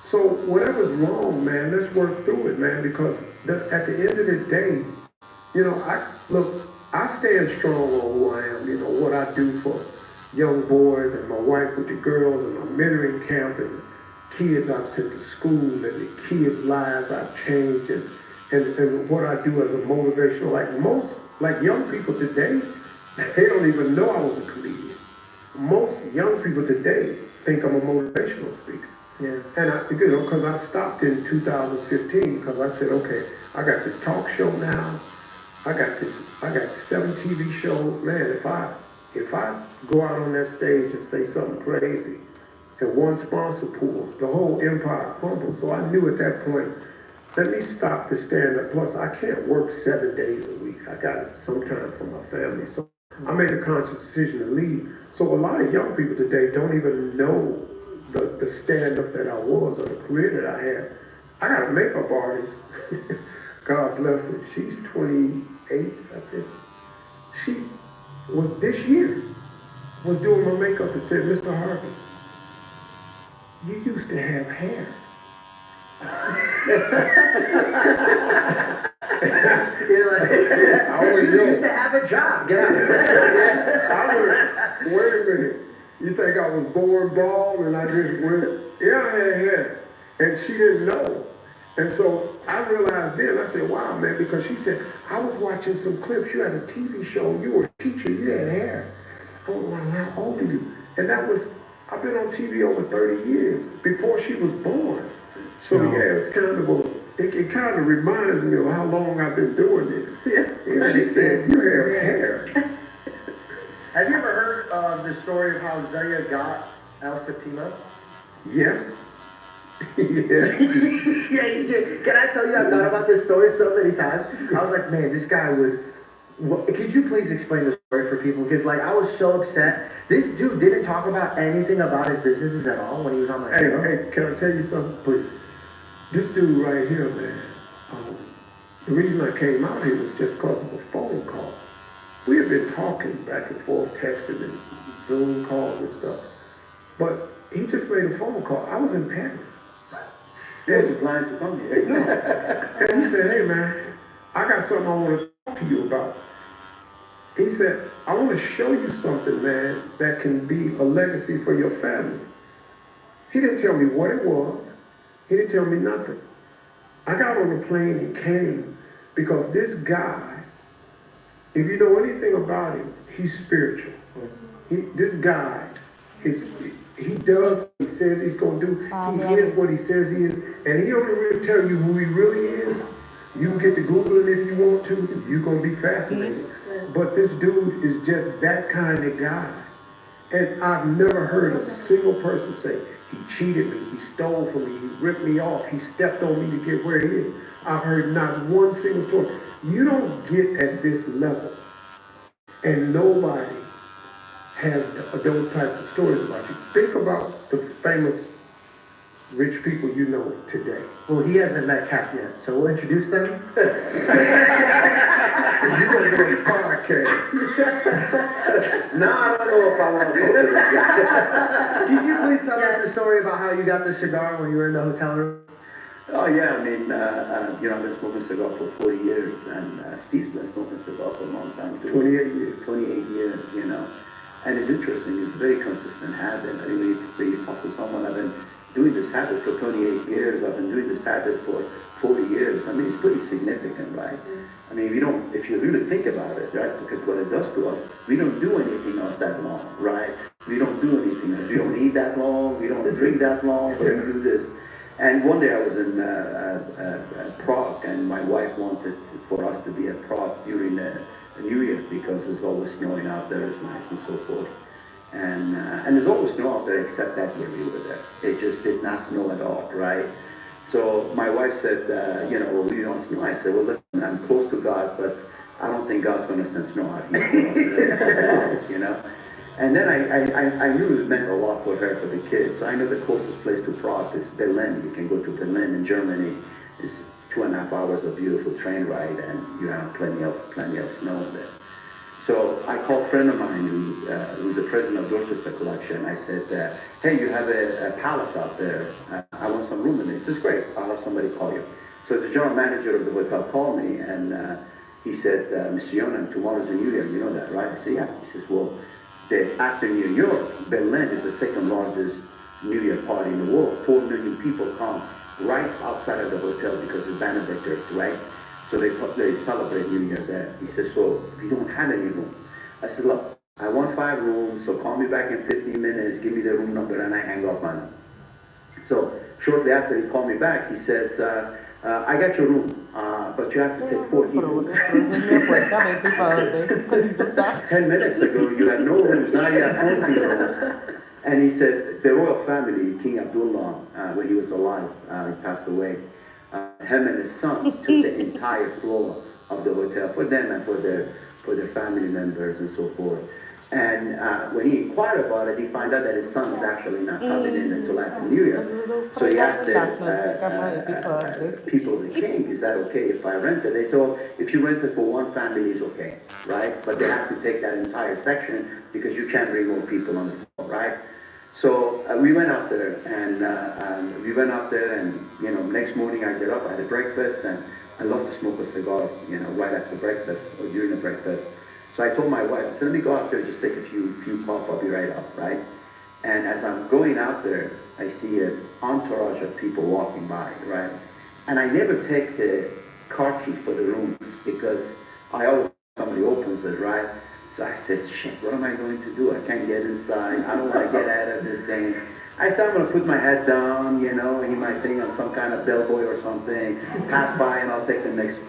So whatever's wrong, man, let's work through it, man, because at the end of the day, you know, I stand strong on who I am, you know, what I do for young boys and my wife with the girls and my mentoring camp and the kids I've sent to school and the kids' lives I've changed and what I do as a motivational, like young people today, they don't even know I was a comedian. Most young people today think I'm a motivational speaker. Yeah. And you know, because I stopped in 2015 because I said, okay, I got this talk show now. I got 7 TV shows. Man, if I go out on that stage and say something crazy and one sponsor pulls, the whole empire crumbles. So I knew at that point, let me stop the stand-up. Plus, I can't work 7 days a week. I got some time for my family. So I made a conscious decision to leave. So a lot of young people today don't even know the stand-up that I was or the career that I had. I got a makeup artist. God bless her. She's 28, I think. She was this year was doing my makeup and said, Mr. Harvey, you used to have hair. You're like, you used to have a job. Get out. Wait a minute. You think I was born bald and I just went, yeah, I had hair. And she didn't know. And so I realized then, I said, wow, man, because she said, I was watching some clips. You had a TV show. You were a teacher. You had hair. I was like, how old are you? And that was, I've been on TV over 30 years before she was born. So yeah, it's kind of it kind of reminds me of how long I've been doing it. Yeah. She said, you have hair. Have you ever heard of the story of how Zaya got El Septimo? Yes. Yeah. Yeah, you did. Can I tell you, I've thought about this story so many times. I was like, man, this guy would. Could you please explain the story for people? Because like I was so upset. This dude didn't talk about anything about his businesses at all when he was on my show. Hey, can I tell you something, please? This dude right here, man. The reason I came out here was just because of a phone call. We had been talking back and forth, texting and Zoom calls and stuff. But he just made a phone call. I was in Paris. He was planning to come here. No. And he said, hey man, I got something I want to talk to you about. He said, I want to show you something, man, that can be a legacy for your family. He didn't tell me what it was. He didn't tell me nothing. I got on the plane and came because this guy, if you know anything about him, he's spiritual. This guy he does what he says he's gonna do. He is what he says he is, and he don't really tell you who he really is. You can get to Googling if you want to. You're gonna be fascinated. But this dude is just that kind of guy. And I've never heard a single person say, he cheated me, he stole from me, he ripped me off, he stepped on me to get where he is. I've heard not one single story. You don't get at this level, and nobody has those types of stories about you. Think about the famous rich people you know today. Well, he hasn't met Cap yet, so we'll introduce them. You're going to go on the podcast. No, I don't know if I want to talk to this guy. Could you please tell us the story about how you got the cigar when you were in the hotel room? Oh yeah, I mean, I've been smoking cigar for 40 years, and Steve's been smoking cigar for a long time too. 28 years. 28 years, And it's interesting, it's a very consistent habit. I mean, when you talk to someone, I've been doing this habit for 28 years, I've been doing this habit for 40 years. I mean, it's pretty significant, right? I mean, if you really think about it, right, because what it does to us, we don't do anything else that long, right? We don't do anything else. We don't eat that long, we don't drink that long, but we do this. And one day I was in Prague, and my wife wanted for us to be at Prague during the New Year because it's always snowing out there, it's nice and so forth. And there's always snow out there except that year we were there. It just did not snow at all, right? So my wife said, well, we don't snow. I said, well, listen, I'm close to God, but I don't think God's going to send snow out here. And then I knew it meant a lot for her, for the kids. So I know the closest place to Prague is Berlin. You can go to Berlin in Germany. It's 2.5 hours of beautiful train ride, and you have plenty of snow there. So I called a friend of mine who's the president of Dorchester Collection. I said, hey, you have a palace out there. I want some room in it. He says, great, I'll have somebody call you. So the general manager of the hotel called me, and he said, Mr. Yonan, tomorrow's a New Year, you know that, right? I said, yeah. He says, well, after New York, Berlin is the second largest New Year party in the world. 4 million people come right outside of the hotel because it's Banneberg, right? So they celebrate New Year there. He says, so we don't have any room. I said, look, I want 5 rooms, so call me back in 15 minutes, give me the room number, and I hang up on him. So shortly after he called me back, he says, I got your room, but you have to take 14 rooms. 10 minutes ago, you had no rooms, now you have 14 rooms. And he said, the royal family, King Abdullah, when he was alive, he passed away, him and his son took the entire floor of the hotel for them and for their family members and so forth. And when he inquired about it, he found out that his son is actually not coming in until after New Year. So he asked the people of the king, is that okay if I rent it? They said, well, if you rent it for one family, it's okay, right? But they have to take that entire section because you can't bring more people on the floor, right? So we went out there, and next morning I get up, I had a breakfast, and I love to smoke a cigar, right after breakfast or during the breakfast. So I told my wife, I said, let me go out there, just take a few puffs, I'll be right up, right? And as I'm going out there, I see an entourage of people walking by, right? And I never take the car key for the rooms because I always, somebody opens it, right? So I said, shit, what am I going to do? I can't get inside. I don't want to get out of this thing. I said, I'm going to put my head down, he might think I'm some kind of bellboy or something, pass by and I'll take the next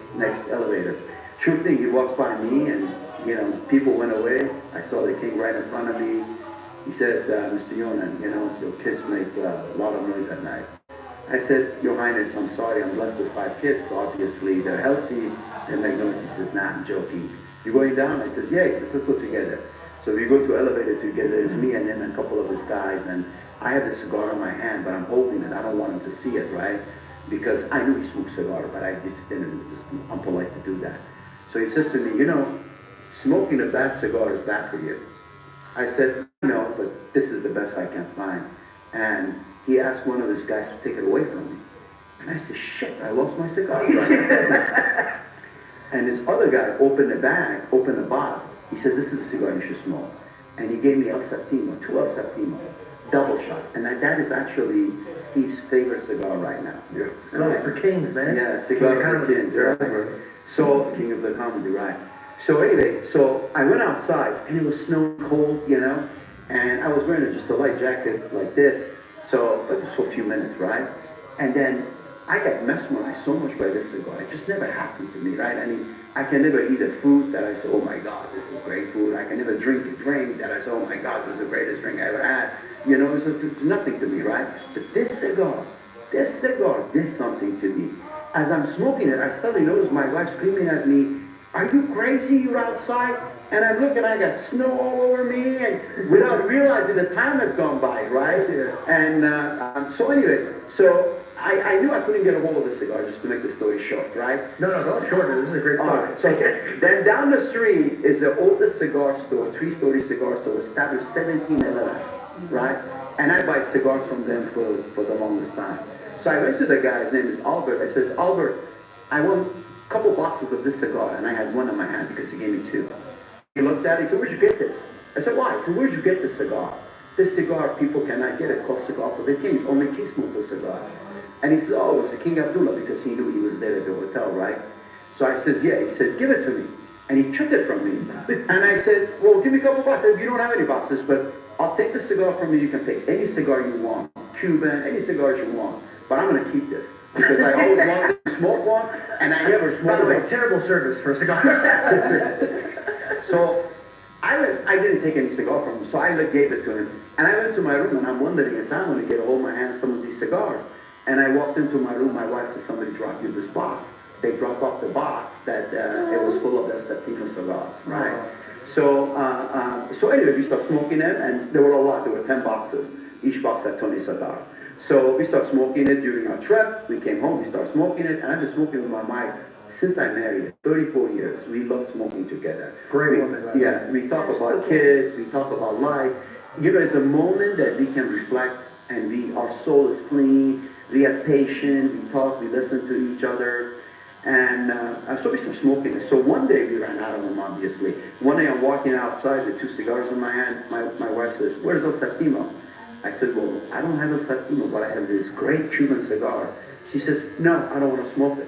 elevator. Sure thing, he walks by me and, people went away. I saw the king right in front of me. He said, Mr. Yonan, your kids make a lot of noise at night. I said, Your Highness, I'm sorry, I'm blessed with 5 kids, so obviously they're healthy, they make noise. He says, nah, I'm joking. You going down? I says, yeah. He says, let's go together. So we go to elevator together. It's me and him and a couple of his guys, and I have the cigar in my hand, but I'm holding it. I don't want him to see it, right? Because I knew he smoked cigar, but I just didn't, I'm polite to do that. So he says to me, smoking a bad cigar is bad for you. I said, no, but this is the best I can find. And he asked one of his guys to take it away from me. And I said, shit, I lost my cigar. And this other guy opened the box. He said, this is a cigar you should smoke. And he gave me El Septimo, 2 El Septimo, double shot. And that is actually Steve's favorite cigar right now. Yeah. Right? For kings, man. Yeah, cigar for kings, right? So, king of the comedy, right? So anyway, so I went outside, and it was snowing cold, And I was wearing just a light jacket like this, but just for a few minutes, right? And then I got mesmerized so much by this cigar. It just never happened to me, right? I mean, I can never eat a food that I say, oh my God, this is great food. I can never drink a drink that I say, oh my God, this is the greatest drink I ever had. You know, it's nothing to me, right? But this cigar did something to me. As I'm smoking it, I suddenly noticed my wife screaming at me, are you crazy? You're outside? And I'm looking, I got snow all over me, and without realizing the time has gone by, right? And so anyway, I knew I couldn't get a hold of the cigar, just to make the story short, right? No, don't shorten it. This is a great story. So then down the street is the oldest cigar store, three-story cigar store, established 1711, right? And I buy cigars from them for the longest time. So I went to the guy, his name is Albert. I says, Albert, I want a couple boxes of this cigar, and I had one in my hand because he gave me two. He looked at it, he said, where'd you get this? I said, why? He said, where'd you get this cigar? This cigar people cannot get. It called Cigar for the Kings. Only King smoked the cigar. And he said, oh, it's the King Abdullah, because he knew he was there at the hotel, right? So I says, yeah. He says, give it to me. And he took it from me. And I said, well, give me a couple boxes. I said, you don't have any boxes, but I'll take the cigar from you. You can pick any cigar you want, Cuban, any cigars you want. But I'm going to keep this. Because I always wanted to smoke one, and I never smoked one. By the way, terrible service for cigars. So I didn't take any cigar from him, so I gave it to him. And I went to my room, and I'm wondering, is I'm going to get a hold of my hand some of these cigars. And I walked into my room, my wife said, somebody dropped you this box. They dropped off the box that it was full of El Satino cigars, right? So anyway, we started smoking it, and there were a lot. There were 10 boxes. Each box had 20 cigars. So we started smoking it during our trip. We came home, we started smoking it, and I've been smoking with my wife since I married her, 34 years. We love smoking together. Great woman. Right? Yeah, we talk about kids, we talk about life. You know, it's a moment that we can reflect, and our soul is clean, we are patient, we talk, we listen to each other. And so we started smoking it. So one day we ran out of them, obviously. One day I'm walking outside with 2 cigars in my hand. My wife says, where's El Satino? I said, well, I don't have El Satino, but I have this great Cuban cigar. She says, no, I don't want to smoke it.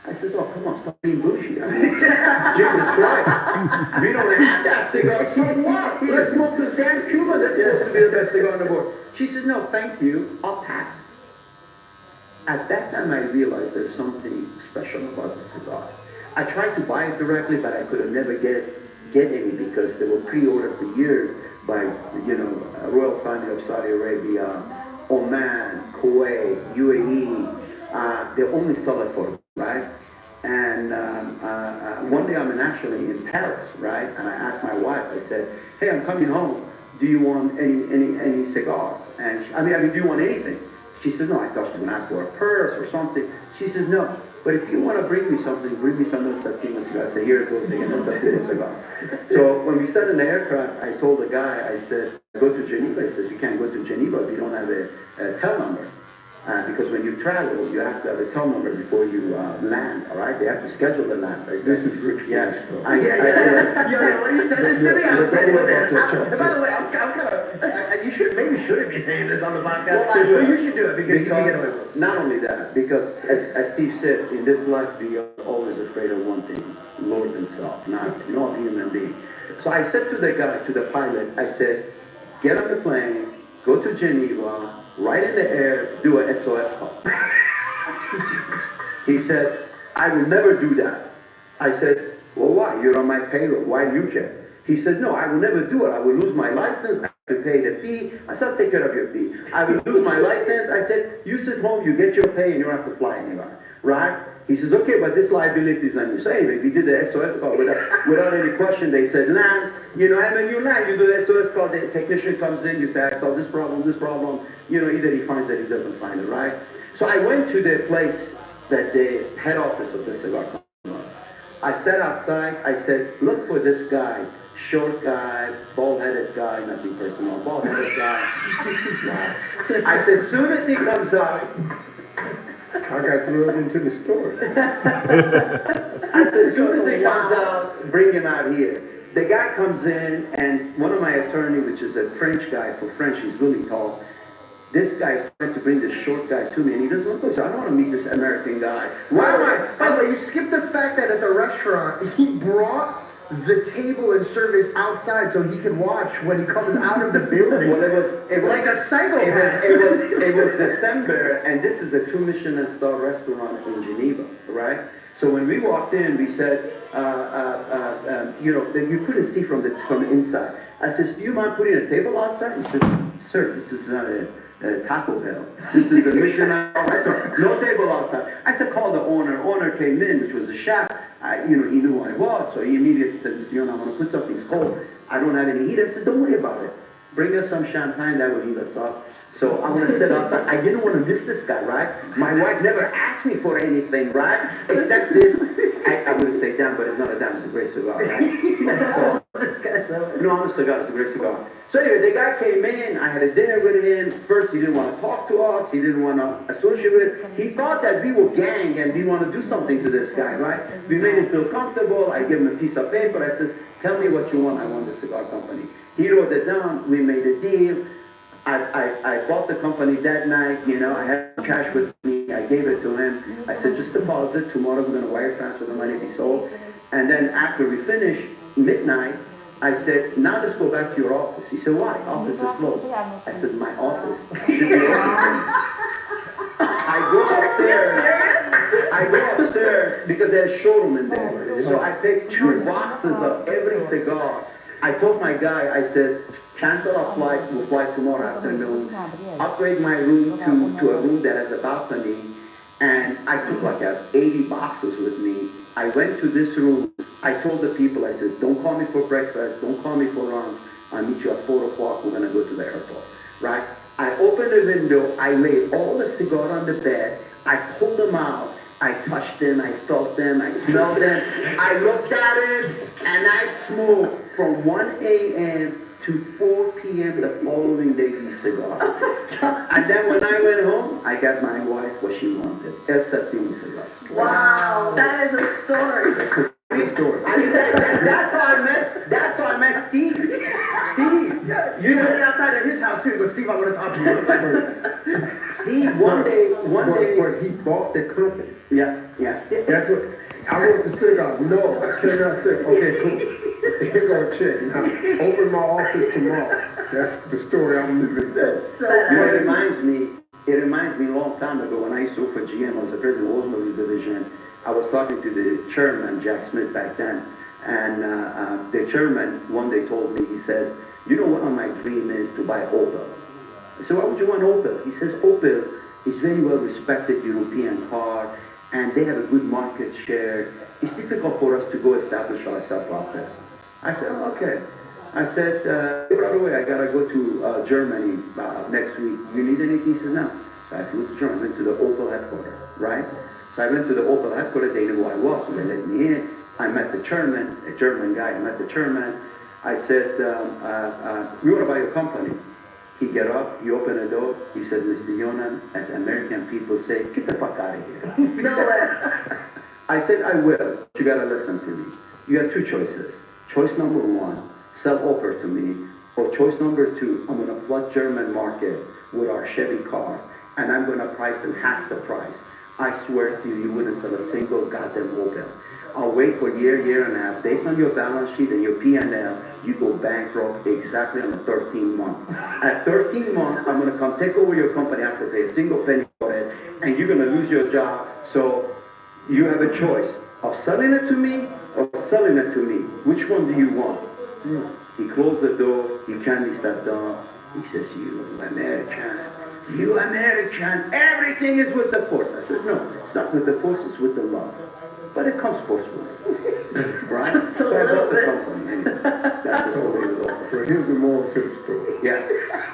I says, oh, come on, stop being bougie. I mean, Jesus Christ. We don't have that cigar. So what? Let's smoke this damn Cuban. That's supposed to be the best cigar on the board. She says, no, thank you. I'll pass. At that time, I realized there's something special about the cigar. I tried to buy it directly, but I could never get any because they were pre-ordered for years by, royal family of Saudi Arabia, Oman, Kuwait, UAE. They only sell it for, right? And one day I'm actually in Paris, right? And I asked my wife, I said, hey, I'm coming home. Do you want any cigars? And do you want anything? She said, no. I thought she was going to ask for a purse or something. She says, no. But if you want to bring me something, bring me some of the Satino cigar. I said, here it goes again, the Satino cigar. So when we sat in the aircraft, I told the guy, I said, go to Geneva. He says, you can't go to Geneva if you don't have a tel number. Because when you travel, you have to have a tel number before you land, all right? They have to schedule the lands. I said, This is Rich. yes. When you said this to me, I was saying, by the way, I'm kind of, you shouldn't be saying this on the podcast. Well, you should do it because you can get away with it. Not only that, because as Steve said, in this life, we are always afraid of one thing, Lord himself, not a human being. So I said to the guy, to the pilot, I says, get on the plane, go to Geneva, right in the air, do a SOS call. He said, I will never do that. I said, well, why? You're on my payroll. Why do you care? He said, no, I will never do it. I will lose my license. I have to pay the fee. I said, take care of your fee. I will lose my license. I said, you sit home, you get your pay, and you don't have to fly anywhere. Right? He says, okay, but this liability is on you. So anyway, we did the SOS call without any question. They said, land, and when you land, you do the SOS call, the technician comes in, you say, I saw this problem, either he finds it, he doesn't find it, right? So I went to the place that the head office of the cigar company was. I sat outside, I said, look for this guy, short guy, bald-headed guy, nothing personal, bald-headed guy. Wow. I said, as soon as he comes out, I got thrown into the store. I said, as soon as he comes out, bring him out here. The guy comes in, and one of my attorney, which is a French guy, for French, he's really tall. This guy is trying to bring this short guy to me, and he doesn't want to go. So I don't want to meet this American guy. By the way, you skipped the fact that at the restaurant, he brought the table and service outside so he can watch when he comes out of the building. Well, it was like a psychopath. it was December, and this is a 2 Michelin star restaurant in Geneva, right? So when we walked in, we said, you know, that you couldn't see from the inside. I says, do you mind putting a table outside? He says, sir, this is not a Taco Bell. This is a Michelin restaurant. No table outside. I said, call the owner. Owner came in, which was a chef. You know, he knew who I was, so he immediately said, Mr. Yon, I'm going to put something cold. I don't have any heat. I said, don't worry about it. Bring us some champagne, that will heat us up. So I'm going to sit outside. I didn't want to miss this guy, right? My wife never asked me for anything, right? Except this. I would say damn, but it's not a damn, it's a great cigar, right? So, no, honest to God, it's a great cigar. So anyway, the guy came in, I had a dinner with him. First, he didn't want to talk to us. He didn't want to associate with us. He thought that we were gang and we want to do something to this guy, right? We made him feel comfortable. I gave him a piece of paper. I says, tell me what you want. I want the cigar company. He wrote it down. We made a deal. I bought the company that night, you know, I had cash with me, I gave it to him. I said, just deposit, tomorrow we're going to wire transfer the money to be sold. And then after we finished, midnight, I said, now let's go back to your office. He said, why? Office is closed. I said, my office. I go upstairs because there's a showroom in there. So I picked 2 boxes of every cigar. I told my guy, I says, cancel our flight, we'll fly tomorrow afternoon, upgrade my room to a room that has a balcony, and I took like 80 boxes with me. I went to this room, I told the people, I says, don't call me for breakfast, don't call me for lunch, I'll meet you at 4 o'clock, we're gonna go to the airport, right? I opened the window, I laid all the cigar on the bed, I pulled them out, I touched them, I felt them, I smelled them, I looked at them, and I smoked from 1 a.m. to 4 p.m. the following day these cigars. And then when I went home, I got my wife what she wanted, El Satini cigars. Wow, that is a story. Big story. I mean, that's how I met Steve. Steve, You went outside at his house too, but Steve, I want to talk to you. Steve, one day. But he bought the company. Yeah. That's what, I want the cigar. No, I cannot say, okay, cool. Here go a check. Now, open my office tomorrow. That's the story I'm moving from. It reminds me a long time ago when I used to work for GM, I was the president of Oldsmobile division. I was talking to the chairman, Jack Smith, back then. And the chairman one day told me, he says, you know what my dream is? To buy Opel. I said, why would you want Opel? He says, Opel is very well respected European car, and they have a good market share. It's difficult for us to go establish ourselves out there. I said, oh, okay. I said, by the way, I gotta go to Germany next week. You need anything? He said, no. So I flew to Germany, went to the Opel headquarters, right? So I went to the Opel headquarters, they knew who I was, so they let me in. I met the chairman, a German guy, I met the chairman. I said, we want to buy your company. He get up, he opened the door, he said, Mr. Yonan, as American people say, get the fuck out of here. No way. I said, I will. You gotta listen to me. You have 2 choices. Choice number 1, sell Opel to me. Or choice number 2, I'm gonna flood German market with our Chevy cars, and I'm gonna price them half the price. I swear to you, you wouldn't sell a single goddamn Opel. I'll wait for a year and a half. Based on your balance sheet and your P&L, you go bankrupt exactly on the 13th month. At 13 months, I'm going to come take over your company. I have to pay a single penny for it, and you're going to lose your job. So you have a choice of selling it to me or selling it to me. Which one do you want? He closed the door. He kindly sat down. He says, you American, everything is with the force. I says, no, it's not with the force, it's with the love. But it comes forcefully, right? Just a So I little bought the bit. company. Anyway, that's the story of it all. But here's the moral to the story. Yeah.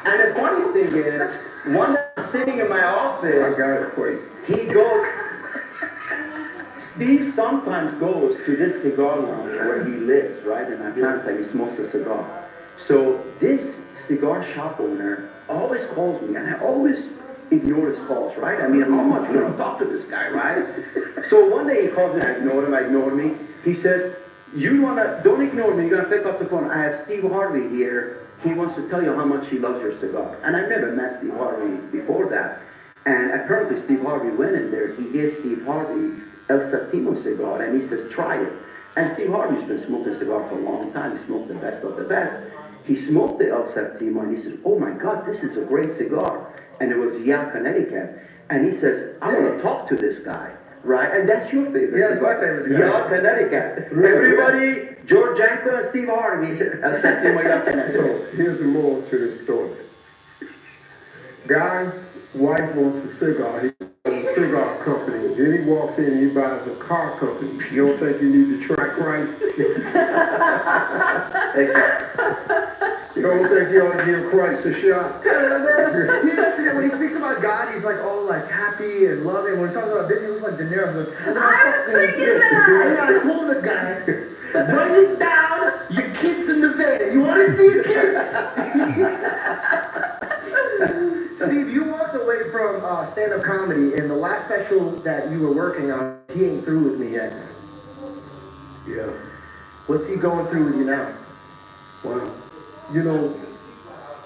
And the funny thing is, one day I'm sitting in my I office, got it for you. he goes, Steve sometimes goes to this cigar lounge where he lives, right? In Atlanta, he smokes a cigar. So this cigar shop owner always calls me, and I always ignore his calls, right? I mean, how much you want to talk to this guy, right? So one day he calls me, I ignored me. He says, don't ignore me, you're gonna pick up the phone. I have Steve Harvey here. He wants to tell you how much he loves your cigar. And I've never met Steve Harvey before that. And apparently Steve Harvey went in there, he gave Steve Harvey El Satino cigar, and he says, try it. And Steve Harvey's been smoking cigar for a long time. He smoked the best of the best. He smoked the El Septimo and he said, oh my God, this is a great cigar. And it was Yale, Connecticut. And he says, I want to talk to this guy, right? And that's your favorite Yeah, it's cigar. my favorite cigar. Yale, Connecticut. Everybody, George Janko and Steve Harvey, El Septimo, Yale, Connecticut. So here's the moral to this story. Guy, wife wants a cigar. He wants a cigar company. Then he walks in and he buys a car company. You don't think you need to try Christ? You don't think you ought to give Christ a shot? When he speaks about God, he's like all like happy and loving. When he talks about business, he looks like De Niro. Like, I was thinking that. I'm gonna pull the guy, bring it down. Your kid's in the van. You want to see your kid? Steve, you walked away from stand-up comedy, and the last special that you were working on, he ain't through with me yet. Yeah. What's he going through with you now? Well, you know,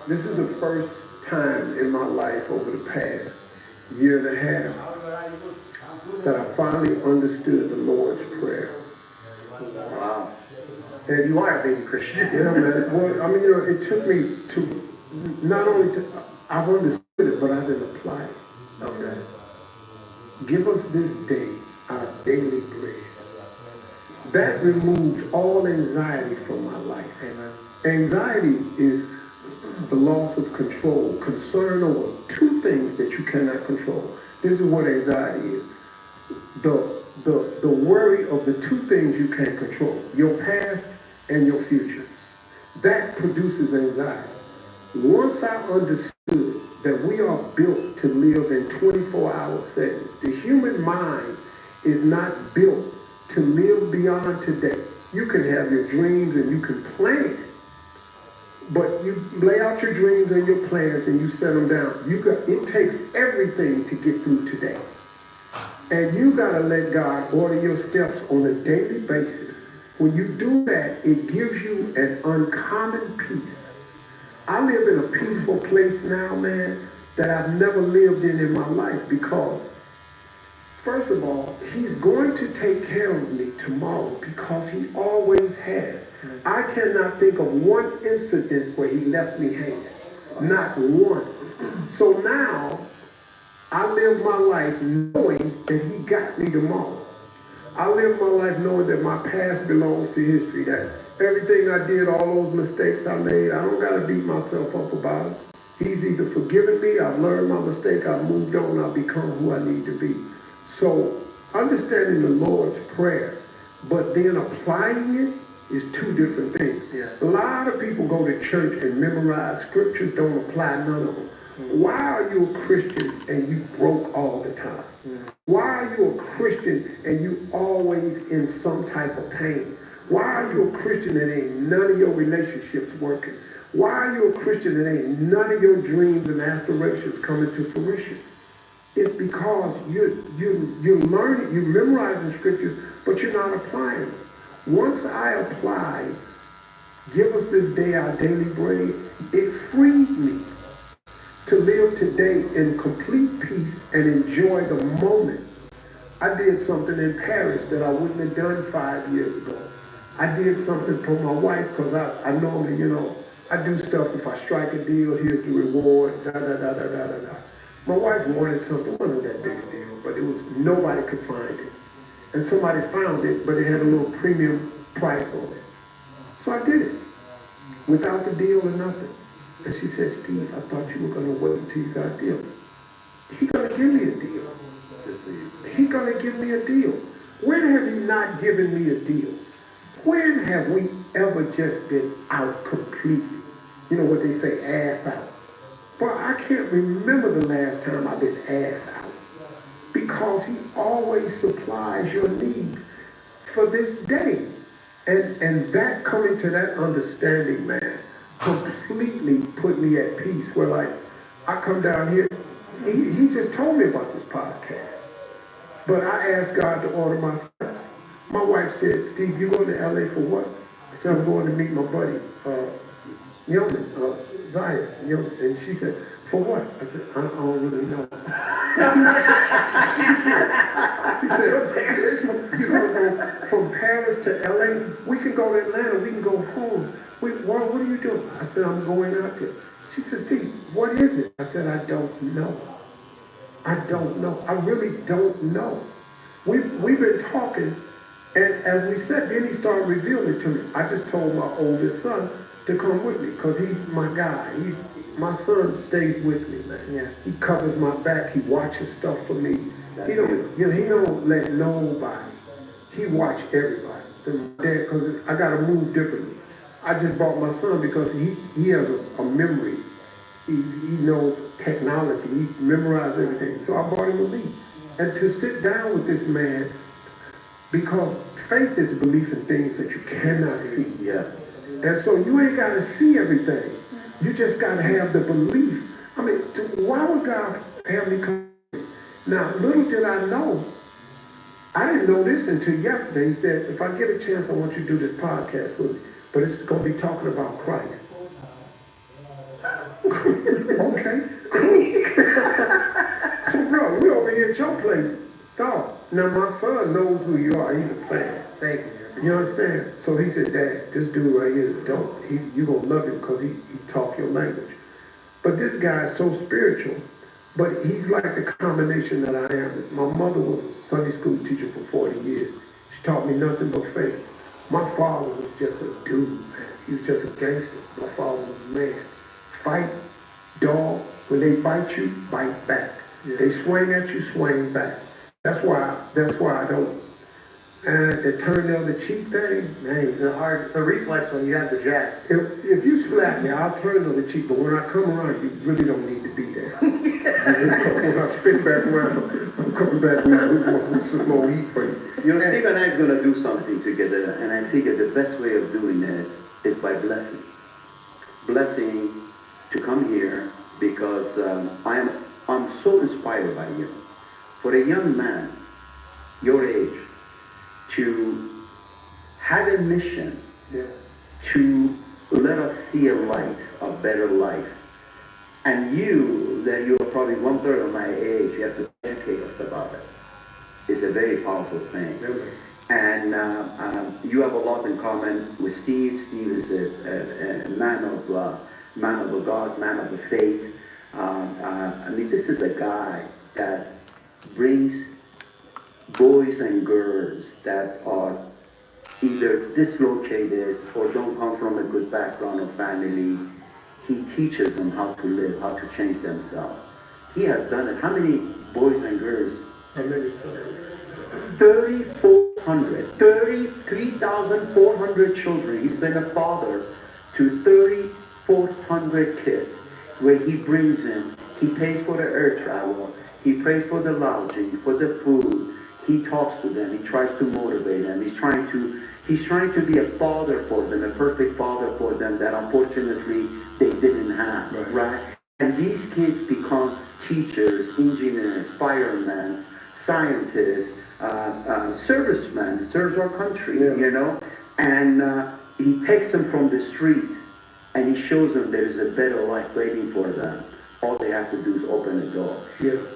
this is the first time in my life over the past year and a half that I finally understood the Lord's Prayer. Wow. And you are a baby Christian. Yeah, man. Well, I mean, you know, it took me to not only to, I've understood it, but I didn't apply it. Okay. Give us this day our daily bread. That removed all anxiety from my life. Amen. Anxiety is the loss of control, concern over two things that you cannot control. This is what anxiety is. The worry of the two things you can't control, your past and your future. That produces anxiety. Once I understood that we are built to live in 24-hour settings, the human mind is not built to live beyond today. You can have your dreams and you can plan, but you lay out your dreams and your plans and you set them down. It takes everything to get through today. And you gotta let God order your steps on a daily basis. When you do that, it gives you an uncommon peace. I live in a peaceful place now, man, that I've never lived in my life because, first of all, he's going to take care of me tomorrow because he always has. I cannot think of one incident where he left me hanging. Not one. So now, I live my life knowing that he got me tomorrow. I live my life knowing that my past belongs to history, that everything I did, all those mistakes I made, I don't gotta beat myself up about it. He's either forgiven me, I've learned my mistake, I've moved on, I've become who I need to be. So, understanding the Lord's Prayer, but then applying it is two different things. Yeah. A lot of people go to church and memorize scriptures, don't apply none of them. Why are you a Christian and you broke all the time? Why are you a Christian and you always in some type of pain? Why are you a Christian and ain't none of your relationships working? Why are you a Christian and ain't none of your dreams and aspirations coming to fruition? It's because you're learning, you're memorizing scriptures, but you're not applying them. Once I apply, give us this day our daily bread, it freed me to live today in complete peace and enjoy the moment. I did something in Paris that I wouldn't have done 5 years ago. I did something for my wife because I normally, you know, I do stuff. If I strike a deal, here's the reward, da-da-da-da-da-da-da. My wife wanted something, it wasn't that big a deal, but it was, nobody could find it. And somebody found it, but it had a little premium price on it. So I did it, without the deal or nothing. And she said, Steve, I thought you were gonna wait until you got a deal. He's gonna give me a deal. He's gonna give me a deal. When has he not given me a deal? When have we ever just been out completely? You know what they say, ass out. But I can't remember the last time I've been ass out. Because he always supplies your needs for this day. And that coming to that understanding, man, completely put me at peace. Where like, I come down here, he just told me about this podcast. But I asked God to order my steps. My wife said, Steve, you going to LA for what? I said, I'm going to meet my buddy, Zaya. And she said, for what? I said, I don't really know. She said, you're gonna go from Paris to LA? We can go to Atlanta, we can go home. What are you doing? I said, I'm going out there. She said, Steve, what is it? I said, I don't know. I don't know. I really don't know. We've been talking, and as we said, then he started revealing it to me. I just told my oldest son to come with me, because he's my guy. My son stays with me, man. Yeah. He covers my back, he watches stuff for me. He don't let nobody. He watch everybody. My dad, because I gotta move differently. I just brought my son because he has a memory. He knows technology. He memorized everything. So I brought him with me. And to sit down with this man, because faith is belief in things that you cannot see. Yeah. And so you ain't got to see everything. You just got to have the belief. I mean, why would God have me come? Now, little did I know, I didn't know this until yesterday. He said, if I get a chance, I want you to do this podcast with me. But it's going to be talking about Christ. Okay, cool. So, bro, we over here at your place. Dog. Now, my son knows who you are. He's a fan. Thank you. You understand? So he said, Dad, this dude right here is dope. You gonna love him because he talk your language. But this guy is so spiritual, but he's like the combination that I am. My mother was a Sunday school teacher for 40 years. She taught me nothing but faith. My father was just a dude, man. He was just a gangster. My father was a man. Fight, dog. When they bite you, bite back. Yeah. They swing at you, swing back. That's why I don't. And the turn the other cheek thing, man, It's a reflex when you have the jab. if you slap me, I'll turn the other cheek, but when I come around, you really don't need to be there. When I spin back around, I'm coming back with some more heat for you. You know, Steve and I is going to do something together, and I figure the best way of doing it is by blessing. Blessing to come here, because I'm so inspired by you. For a young man your age, to have a mission, to let us see a light, a better life. And that you're probably 1/3 of my age, you have to educate us about it. It's a very powerful thing. And you have a lot in common with Steve. Steve is a man of God, man of the faith. I mean, this is a guy that brings boys and girls that are either dislocated or don't come from a good background or family. He teaches them how to live, how to change themselves. He has done it. How many boys and girls? 33,400 children. He's been a father to 3,400 kids, where he brings in, he pays for the air travel, he pays for the lodging, for the food. He talks to them. He tries to motivate them. He's trying to be a father for them, a perfect father for them that unfortunately they didn't have, right? And these kids become teachers, engineers, firemen, scientists, servicemen, serves our country, you know? And he takes them from the streets and he shows them there is a better life waiting for them. All they have to do is open the door.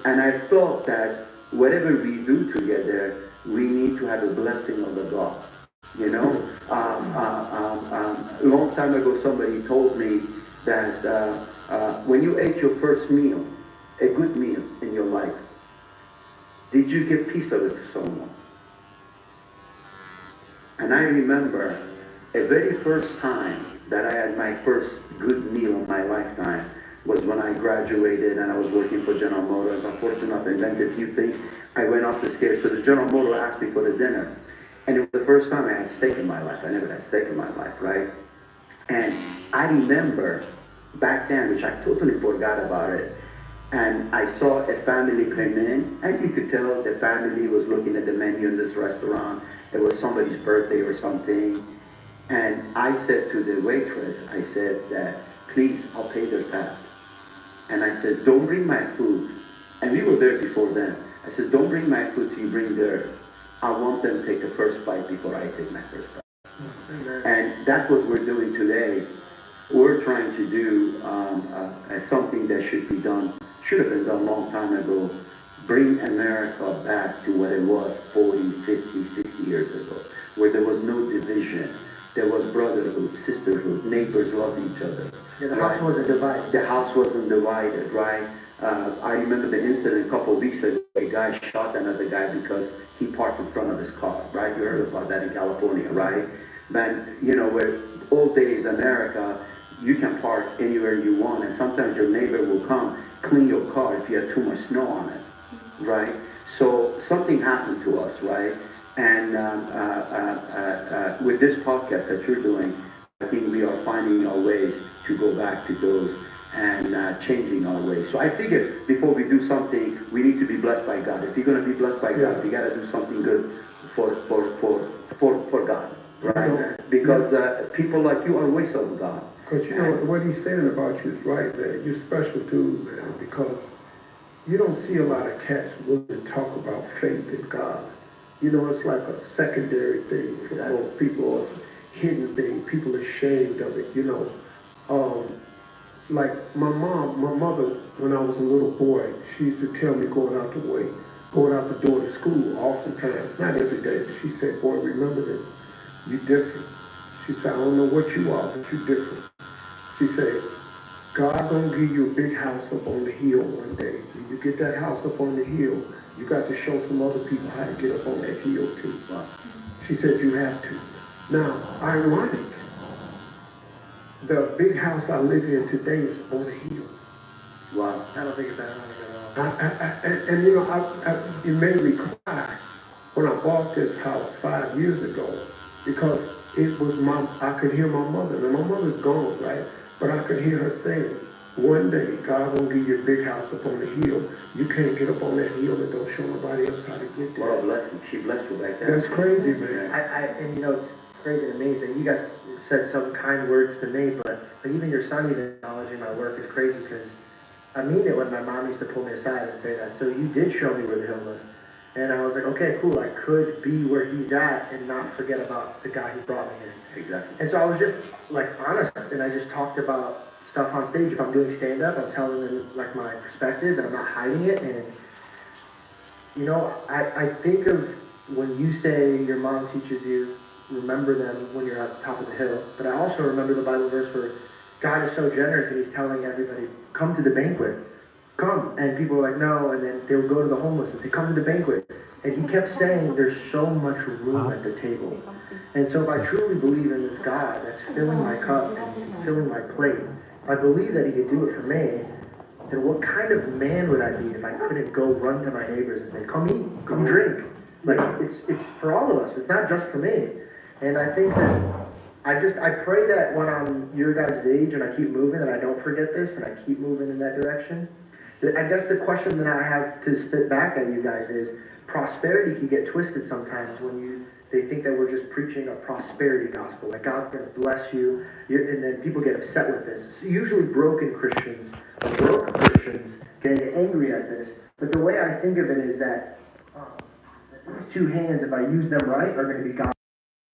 And I thought that whatever we do together, we need to have a blessing of the God. You know, a long time ago, somebody told me that when you ate your first meal, a good meal in your life, did you give piece of it to someone? And I remember a very first time that I had my first good meal in my lifetime was when I graduated and I was working for General Motors. I'm fortunate enough to invent a few things. I went up the stairs, so the General Motors asked me for the dinner. And it was the first time I had steak in my life. I never had steak in my life, right? And I remember back then, which I totally forgot about it, and I saw a family come in, and you could tell the family was looking at the menu in this restaurant. It was somebody's birthday or something. And I said to the waitress, I said that, please, I'll pay their tab. And I said, don't bring my food. And we were there before then. I said, don't bring my food till you bring theirs. I want them to take the first bite before I take my first bite. And that's what we're doing today. We're trying to do something that should have been done a long time ago, bring America back to what it was 40, 50, 60 years ago, where there was no division. There was brotherhood, sisterhood, neighbors loved each other. Yeah, the house wasn't divided. The house wasn't divided, right? I remember the incident a couple of weeks ago. A guy shot another guy because he parked in front of his car, right? You heard about that in California, right? Man, you know, where old days America, you can park anywhere you want, and sometimes your neighbor will come clean your car if you have too much snow on it, right? So something happened to us, right? And with this podcast that you're doing, I think we are finding our ways to go back to those and changing our ways. So I figured before we do something, we need to be blessed by God. If you're going to be blessed by God, you got to do something good for God, right? Because people like you are waste of God. Because you know, what he's saying about you is right, man. You're special too, man, because you don't see a lot of cats willing to talk about faith in God. You know, it's like a secondary thing for most people, or it's a hidden thing. People are ashamed of it, you know. Like my mother, when I was a little boy, she used to tell me going out the door to school oftentimes, not every day, but she said, boy, remember this, you different. She said, I don't know what you are, but you different. She said, God gonna give you a big house up on the hill one day. When you get that house up on the hill, you got to show some other people how to get up on that hill too. She said, you have to. Now, ironic, the big house I live in today is on a hill. Wow. I don't think it's that ironic at all. And you know, it made me cry when I bought this house 5 years ago, because it was I could hear my mother. Now my mother's gone, right? But I could hear her saying, one day God gonna give you a big house up on the hill. You can't get up on that hill and don't show nobody else how to get there. What a blessing. She blessed you back there. That's crazy, man. And you know, it's crazy and amazing. You guys said some kind words to me, but even your son even acknowledging my work is crazy, because I mean it when my mom used to pull me aside and say that. So you did show me where the hill was. And I was like, okay, cool. I could be where he's at and not forget about the guy who brought me here. Exactly. And so I was just like honest, and I just talked about stuff on stage. If I'm doing stand-up, I'm telling them like my perspective, and I'm not hiding it. And you know, I think of when you say your mom teaches you, remember them when you're at the top of the hill. But I also remember the Bible verse where God is so generous and he's telling everybody, come to the banquet. Come. And people were like, no. And then they would go to the homeless and say, come to the banquet. And he kept saying, there's so much room at the table. And so if I truly believe in this God that's filling my cup and filling my plate, if I believe that he could do it for me, then what kind of man would I be if I couldn't go run to my neighbors and say, come eat, come drink? Like, it's for all of us. It's not just for me. And I think that I pray that when I'm your guys' age and I keep moving, that I don't forget this and I keep moving in that direction. I guess the question that I have to spit back at you guys is, prosperity can get twisted sometimes when they think that we're just preaching a prosperity gospel, like God's going to bless you, and then people get upset with this. It's usually broken Christians, broke Christians get angry at this, but the way I think of it is that these two hands, if I use them right, are going to be God's